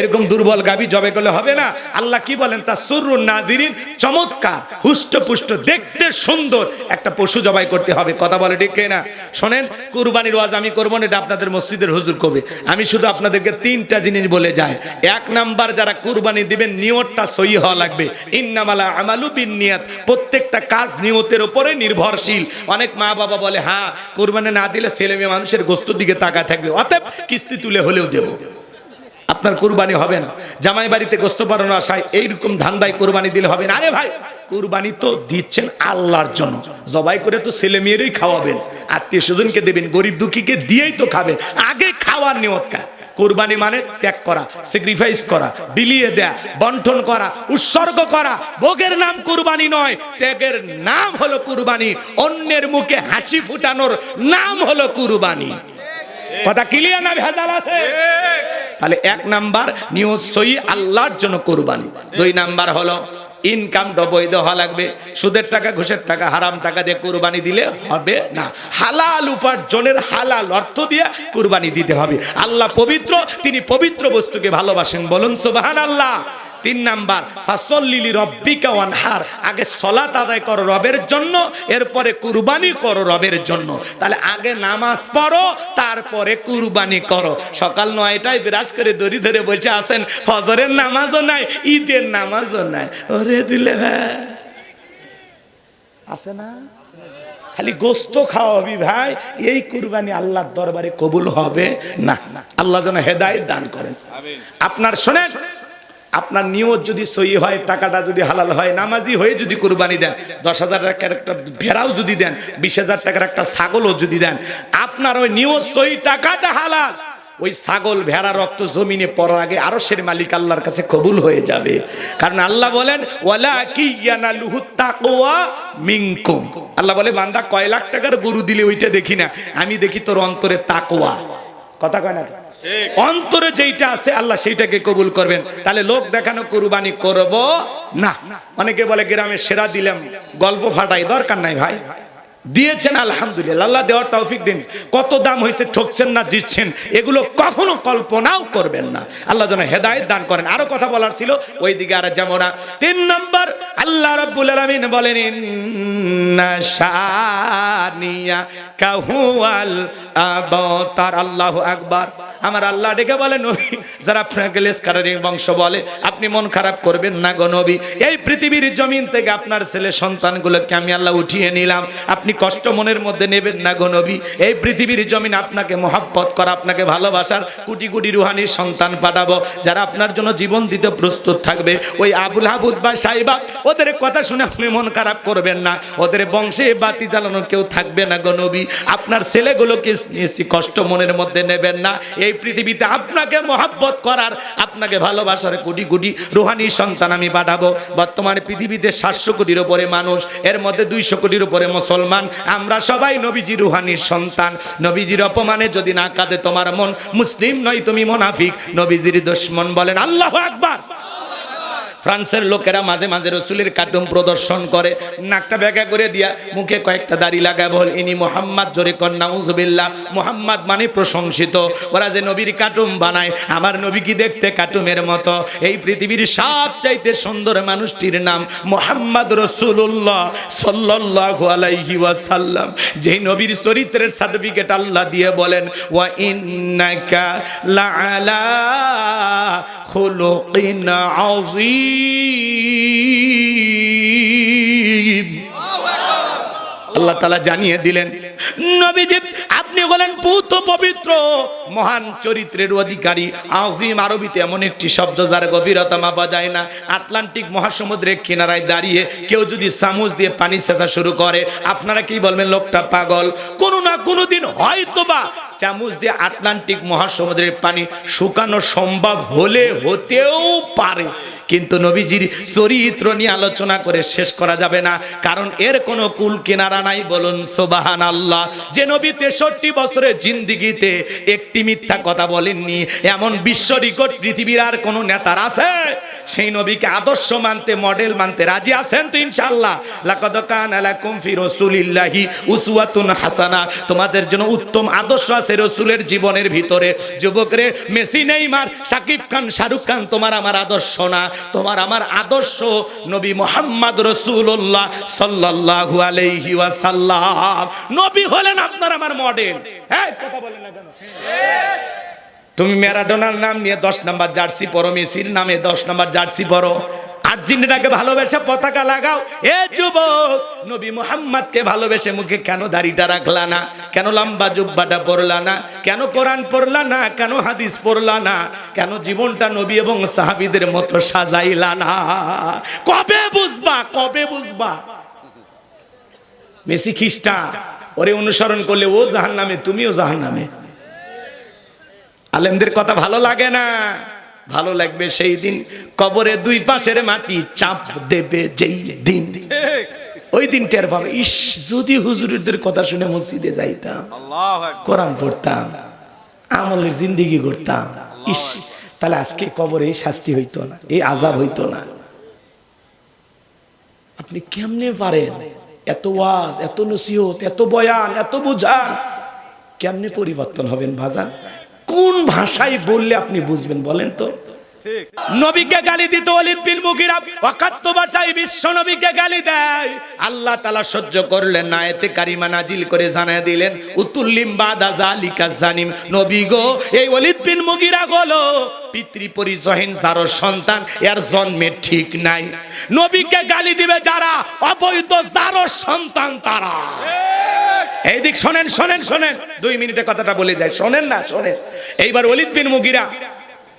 Speaker 2: এরকম দুর্বল গাভী জবাই করলে হবে না। আল্লাহ কি বলেন? তা সুরুন নাদিরিন, চমৎকার হুষ্টপুষ্ট দেখতে সুন্দর একটা পশু জবাই করতে হবে। কথা বলে ঠিক না? শোনেন, কুরবানির ওয়াজ আমি করব না, এটা আপনাদের মসজিদের হুজুর কবে। আমি শুধু আপনাদেরকে 3টা জিনিস বলে যাই। 1 নাম্বার, যারা কুরবানি দিবেন নিয়তটা সহি হওয়া লাগবে। ইন্নামাল আমালু বিন্নিয়াত, প্রত্যেকটা কাজ নিয়তের উপরে নির্ভরশীল। অনেক মা বাবা বলে হ্যাঁ কুরবানি না দিলে ছেলে মেয়ে মানুষের গোস্তের দিকে তাকায় থাকবে, অতএব কিস্তি তুলে হলেও দেব। আপনার কুরবানি হবে না। জামাই বাড়িতে গোস্ত বানানো আশায় এইরকম ধান্দায় কুরবানি দিলে হবে না। আরে ভাই, কুরবানি তো দিচ্ছেন আল্লাহর জন্য, জবাই করে তো ছেলে মেয়েরই খাওয়াবেন, আত্মীয় স্বজনকে দেবেন, গরিব দুঃখীকে দিয়েই তো খাবেন। আগে খাওয়ার নিয়ত কা। কুরবানি মানে ত্যাগ করা, স্যাক্রিফাইস করা, বিলিয়ে দেয়া, বন্টন করা, উৎসর্গ করা। ভোগের নাম কুরবানি নয়, ত্যাগের নাম হলো কুরবানি। অন্যের মুখে হাসি ফুটানোর নাম হলো কুরবানি। কথা ক্লিয়ার না ভেজাল আছে? তাহলে 1 নাম্বার নিয়ত সহি, আল্লাহর জন্য কুরবানি। 2 নাম্বার হলো ইনকামটা বৈধ হওয়া লাগবে। সুদের টাকা, ঘুষের টাকা, হারাম টাকা দিয়ে কুরবানি দিলে হবে না। হালাল উপার্জনের হালাল অর্থ দিয়ে কুরবানি দিতে হবে। আল্লাহ পবিত্র, তিনি পবিত্র বস্তুকে ভালোবাসেন। বলুন সুবহানাল্লাহ। 3 নাম্বার, ফাসল্লি লিরাব্বিকা ওয়ানহার, আগে সালাত আদায় করো রবের জন্য, এরপরে কুরবানি করো রবের জন্য। তাহলে আগে নামাজ পড়ো, তারপরে কুরবানি করো। সকাল 9টায় বিরাজ করে দড়ি ধরে বসে আছেন, ফজরের নামাজও নাই, ঈদের নামাজও নাই। ওরে দিলে আছে না, খালি গোস্ত খাওয়াবি ভাই, এই কুরবানি আল্লাহর দরবারে কবুল হবে না। আল্লাহ যেন হেদায়েত দান করেন। আপনার শোনেন, আপনার নিয়ত যদি সহি হয়, টাকাটা যদি হালাল হয়, নামাজি হয়ে যদি কুরবানি দেন, 10,000 টাকার একটা ভেড়াও যদি দেন, 20,000 টাকার একটা ছাগলও যদি দেন, আপনার ওই নিয়ত সহি, টাকাটা হালাল, ওই ছাগল ভেড়া রক্ত জমিনে পড়ার আগে আরশের মালিক আল্লাহর কাছে কবুল হয়ে যাবে। কারণ আল্লাহ বলেন ওয়ালাকি ইয়ানালুহু তাকওয়া মিনকুম। আল্লাহ বলে বান্দা কয় লাখ টাকার গরু দিলে ওইটা দেখি না, আমি দেখি তোর অন্তরে তাকওয়া। কথা কয় না? অন্তরে যেইটা আছে আল্লাহ সেইটাকে কবুল করবেন। তাহলে লোক দেখানো কুরবানি করব না। অনেকে বলে গ্রামে সেরা দিলাম, গল্প ফাটাই, দরকার নাই ভাই। দিয়েছেন আলহামদুলিল্লাহ, আল্লাহ দেওয়ার তৌফিক দিন। কত দাম হয়েছে, ঠকছেন না জিতছেন, এগুলো কখনো কল্পনাও করবেন না। আল্লাহ যেন হেদায়েত দান করেন। আরো কথা বলার ছিল, ওই দিকে আর যাবো না। 3 নম্বর, আল্লাহ রাব্বুল আলামিন বলেন ইন্না শানিয়া কাহুয়াল আবতার। আল্লাহু আকবার। আমার আল্লাহ ডেকে বলেন, নবী যারা আপনাকে লেসকারের বংশ বলে, আপনি মন খারাপ করবেন না গো নবী। এই পৃথিবীর জমিন থেকে আপনার ছেলে সন্তানগুলোকে আমি আল্লাহ উঠিয়ে নিলাম, আপনি কষ্ট মনের মধ্যে নেবেন না গো নবী। এই পৃথিবীর জমিন আপনাকে মহব্বত করা, আপনাকে ভালোবাসার কোটি কোটি রুহানির সন্তান পাঠাবো, যারা আপনার জন্য জীবন দিতে প্রস্তুত থাকবে। ওই আবুল হাবুদ বা সাইবা, ওদের কথা শুনে আপনি মন খারাপ করবেন না, ওদের বংশে বাতি জ্বালানো কেউ থাকবে না গো নবী। আপনার ছেলেগুলোকে কষ্ট মনের মধ্যে নেবেন না। এই পৃথিবীতে আপনাকে মহব্বত করার, আপনাকে ভালোবাসার কোটি কোটি রুহানি সন্তান আমি পাঠাবো। বর্তমানে পৃথিবীতে 700 কোটির উপরে মানুষ, এর মধ্যে 200 কোটির উপরে মুসলমান। আমরা সবাই নবীজি রুহানির সন্তান। নবীজির অপমানে যদি না কাঁদে তোমার মন, মুসলিম নয় তুমি মুনাফিক, নবীজির দুশমন। বলেন আল্লাহু আকবার। ফ্রান্সের লোকেরা মাঝে মাঝে রসুলের কার্টুন প্রদর্শন করে, নাকটা ব্যাগা করে দিয়া মুখে কয়েকটা দাড়ি লাগায়, বল ইনি মোহাম্মদ, জোরে কর নাউজুবিল্লাহ। মোহাম্মদ মানে প্রশংসিত। ওরা যে নবীর কার্টুন বানায়, আমার নবী কি দেখতে কার্টুনের মতো? এই পৃথিবীর সবচাইতে সুন্দর মানুষটির নাম মোহাম্মদ রাসূলুল্লাহ সাল্লাল্লাহু আলাইহি ওয়াসাল্লাম। যেই নবীর চরিত্রের সার্টিফিকেট আল্লাহ দিয়ে বলেন ওয়া ইন্নাকা লাআলা খুলুকিন আযীম। আল্লাহ তাআলা জানিয়ে দিলেন, নবীজি আপনি হলেন পুত পবিত্র মহান চরিত্রের অধিকারী। আযীম আরবিতে এমন একটি শব্দ যার গভীরতা মাপা যায় না। আটলান্টিক মহাসমুদ্রের কিনারায় দাঁড়িয়ে কেউ যদি চামচ দিয়ে পানি সেচা শুরু করে, আপনারা কি বলবেন? লোকটা পাগল। কোনো না কোনো দিন হয়তোবা চামচ দিয়ে আটলান্টিক মহাসমুদ্রের পানি শুকানো সম্ভব হতেও পারে,
Speaker 1: কিন্তু নবীজির চরিত্র নিয়ে আলোচনা করে শেষ করা যাবে না, কারণ এর কোনো কুল কিনারা নাই। বলুন সুবহানাল্লাহ। যে নবী 63 বছরের জিন্দেগিতে একটি মিথ্যা কথা বলেননি, এমন বিশ্ব রেকর্ড পৃথিবীর আর কোনো নেতার আছে? সেই নবীকে আদর্শ মানতে, মডেল মানতে রাজি আছেন তো ইনশাআল্লাহ? লাকাদ কানা লাকুম ফি রাসূলিল্লাহি উসওয়াতুন হাসানা, তোমাদের জন্য উত্তম আদর্শ আছে রাসূলের জীবনের ভিতরে। যুবকরে, মেসি, নেইমার, শাকিব খান, শাহরুখ খান তোমার আমার আদর্শ না, তোমার আমার আদর্শ নবী মুহাম্মদ রাসূলুল্লাহ সাল্লাল্লাহু আলাইহি ওয়াসাল্লাম। নবী হলেন আপনার আমার মডেল। হ্যাঁ, কথা বলেন না কেন? তুমি ম্যারাডোনার নাম নিয়ে 10 নম্বর জার্সি পরো, মেসির নামে 10 নম্বর জার্সি পরো, আর্জেন্টিনাকে ভালোবেসে পতাকা লাগাও। এ যুবক, নবী মুহাম্মদকে ভালোবেসে মুখে কেন দাড়িটা রাখলা না? কেন লম্বা জুব্বাটা পরলা না? কেন কোরআন পড়লা না? কেন হাদিস পড়লা না? কেন জীবনটা নবী এবং সাহাবীদের মতো সাজাইলা না? কবে বুঝবা? কবে বুঝবা? মেসি খ্রিস্টান, ওরে অনুসরণ করলে ও জাহান্নামে, তুমিও জাহান্নামে। আলেমদের কথা ভালো লাগে না? ভালো লাগবে সেই দিন কবরে দুই পাশের মাটি চাপ দেবে যেই দিন, ওই দিন টের পাবে, ইস যদি হুজুরদের কথা শুনে মসজিদে যাইতাম, কোরআন পড়তাম, আমলের জিন্দেগি করতাম, ইস তাহলে আজকে কবরে এই শাস্তি হইতো না, এই আযাব হইতো না। আপনি কেমনে পারেন এত ওয়াজ, এত নসিহত, এত বয়ান, এত বোঝা, কেমনে পরিবর্তন হবেন ভাজান? কোন ভাষায় বললে আপনি বুঝবেন বলেন তো? নবীকে গালি দিত ওয়ালিদ বিন মুগিরা, অকাত্য ভাষায় বিশ্ব নবীকে গালি দেয়। আল্লাহ তাআলা সহ্য করলেন না, আয়াতে কারিমা নাজিল করে জানায় দিলেন, উতুল্লিম বাদা যালিকা জানিম। নবী গো, এই ওয়ালিদ বিন মুগিরা হলো পিতৃ পরিচয়হীন যার সন্তান, এর জন্মে ঠিক নাই। নবীকে গালি দিবে যারা, অবৈধ যার সন্তান তারা। এই দিক শোনেন, শোনেন, শোনেন, 2 মিনিটে কথাটা বলে যায়, শোনেন না? শোনেন। এইবার ওয়ালিদ বিন মুগিরা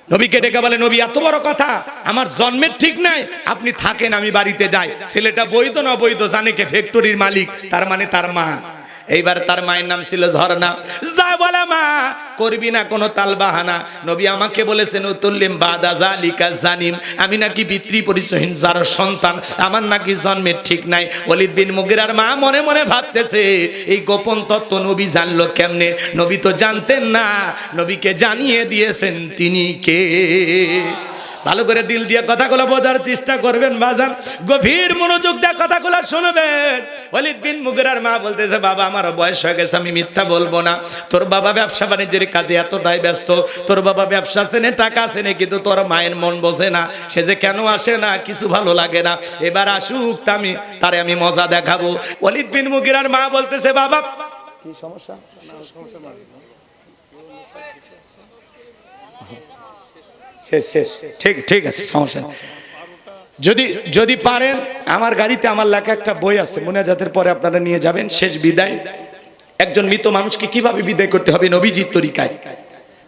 Speaker 1: নবীকে ডেকে বলে, নবী এত বড় কথা, আমার জন্মের ঠিক নাই, আপনি থাকেন, আমি বাড়িতে যাই। ছেলেটা বৈধ না অবৈধ জানে কে? ফ্যাক্টরির মালিক, তার মানে তার মা। এইবার তার মায়ের নাম ছিল ঝর্ণা। যা বলে, মা করবি না কোনো তালবাহানা, নবী আমাকে বলেছেন উতুল্লিম বাদা যালিকা জানিম, আমি নাকি পিতৃ পরিচয়হীন যার সন্তান, আমার নাকি জন্মের ঠিক নাই। ওয়ালিদ বিন মুগিরার মা মনে মনে ভাবতেছে, এই গোপন তত্ত্ব নবী জানলো কেমনে? নবী তো জানতেন না, নবীকে জানিয়ে দিয়েছেন তিনি কে। ভালো করে দিল দিয়ে কথাগুলো বোঝার চেষ্টা করবেন বাজান, গভীর মনোযোগ দিয়ে কথাগুলো শুনবেন। ওয়ালিদ বিন মুগিরার মা বলতেছে, বাবা আমারও বয়স হয়ে গেছে, আমি মিথ্যা বলবো না। তোর বাবা ব্যবসা বাণিজ্যের কাজে এতটাই ব্যস্ত, তোর বাবা ব্যবসা আছে না, টাকা আছে না, কিন্তু তোর মায়ের মন বোঝে না। সে যে কেন আসে না, কিছু ভালো লাগে না, এবার আসুক, তারে আমি মজা দেখাবো। ওয়ালিদ বিন মুগিরার মা বলতেছে, বাবা কি সমস্যা? শেষ, ঠিক আছে, সমস্যা। যদি পারেন, আমার গাড়িতে আমার লেখা একটা বই আছে, মুনাজাতের পরে আপনারা নিয়ে যাবেন। শেষ বিদায়, একজন মৃত মানুষকে কিভাবে বিদায় করতে হবে নবীজির তরিকায়।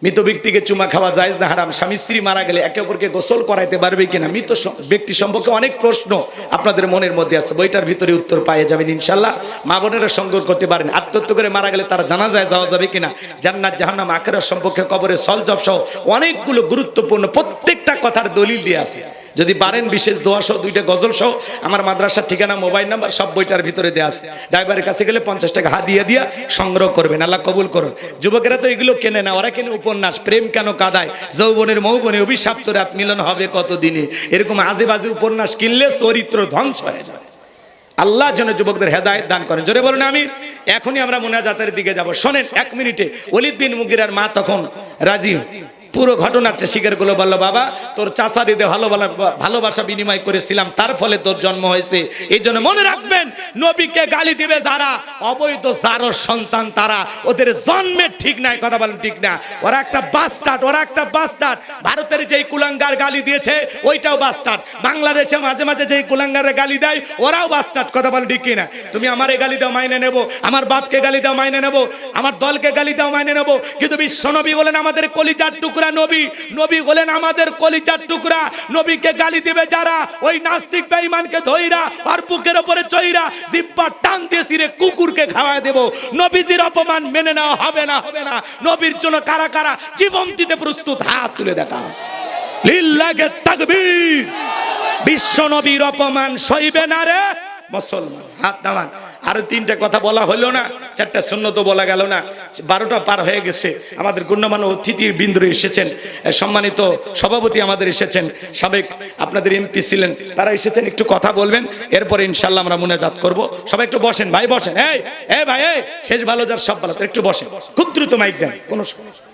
Speaker 1: মৃত ব্যক্তিকে চুমা খাওয়া জায়েজ না হারাম? স্বামী স্ত্রী মারা গেলে একে অপরকে গোসল করাইতে পারবে কিনা? মৃত ব্যক্তি সম্পর্কে অনেক প্রশ্ন আপনাদের মনের মধ্যে আছে, বইটার ভিতরে উত্তর পেয়ে যাবেন ইনশাল্লাহ। মা বোনেরা সংগ্রহ করতে পারেন। আত্মহত্যা করে মারা গেলে তারা জানাজায় যাওয়া যাবে কিনা? জান্নাত জাহান্নাম আখিরাত সম্পর্কে, কবরে সলজব সহ অনেকগুলো গুরুত্বপূর্ণ প্রত্যেকটা কথার দলিল দিয়ে আছে। যদি পারেন বিশেষ দোয়া সহ, 2টা গজল সহ, আমার মাদ্রাসার ঠিকানা, মোবাইল নাম্বার সব বইটার ভিতরে দেওয়া আছে। ড্রাইভারের কাছে গেলে 50 টাকা হাদিয়া দিয়া সংগ্রহ করবেন, আল্লাহ কবুল করুন। যুবকেরা তো এগুলো কেনে না, ওরা কেনে উপন্যাস, প্রেম কেন কাদায়, যৌবনের মৌবনে অভিশাপ্ত রাত মিলন হবে কতদিনে, এরকম আজে বাজে উপন্যাস কিনলে চরিত্র ধ্বংস হয়ে যায়। আল্লাহ যেন যুবকদের হেদায়েত দান করেন, জোরে বলুন আমিন। এখনই আমরা মুনাজাতের দিকে যাব, শোনেন 1 মিনিটে। ওয়ালিদ বিন মুগিরার মা তখন রাজি, পুরো ঘটনাটা স্বীকার করলো, বললো, বাবা তোর চাচা দিতে ভালোবাসা বিনিময় করেছিলাম, তার ফলে তোর জন্ম হয়েছে। এই জন্য মনে রাখবেন, নবীকে গালি দিবে যারা, অবৈধ যার সন্তান তারা, ওদের জন্মের ঠিক নাই। কথা বলেন ঠিক না? ওরা একটা বাস্টার্ড, ওরা একটা বাস্টার্ড। ভারতের যেই কুলাঙ্গার গালি দিয়েছে ওইটাও বাস্টার্ড, বাংলাদেশে মাঝে মাঝে যেই কুলাঙ্গারে গালি দেয় ওরাও বাস্টার্ড। কথা বলেন ঠিক কিনা? তুমি আমারে গালি দাও, মাইনে নেব, আমার বাপকে গালি দাও, মাইনে নেব, আমার দলকে গালি দাও, মাইনে নেব, কিন্তু বিশ্ব নবী বলেন আমাদের কলিজার টুকরা নবী, নবী বলেন আমাদের কলিজার টুকরা। নবীকে গালি দিবে যারা, ওই নাস্তিক বেঈমানকে ধইরা আর বুকের উপরে চইরা জিহ্বা টান দিয়ে ছিঁড়ে কুকুরকে খাওয়ায় দেব। নবীজির অপমান মেনে নেওয়া হবে না, হবে না। নবীর জন্য কারা কারা জীবন দিতে প্রস্তুত, হাত তুলে দেখা। লিল্লাহে তাকবীর। বিশ্ব নবীর অপমান সইবে না রে মুসলমান। হাত নামান। আরো তিনটা কথা বলা হলো না, চারটা সুন্নত বলা গেল না, 12টা পার হয়ে গেছে। আমাদের গণ্যমান্য অতিথির বিন্দু এসেছেন, সম্মানিত সভাপতি আমাদের এসেছেন, সাবেক আপনাদের এমপি ছিলেন, তারা এসেছেন, একটু কথা বলবেন, এরপরে ইনশাল্লাহ আমরা মুনাজাত করব। সবাই একটু বসেন ভাই, বসেন। এই ভাই, এই শেষ ভালো যার সব ভালো, একটু বসেন, খুব দ্রুত মাইক দেন, কোনো সমস্যা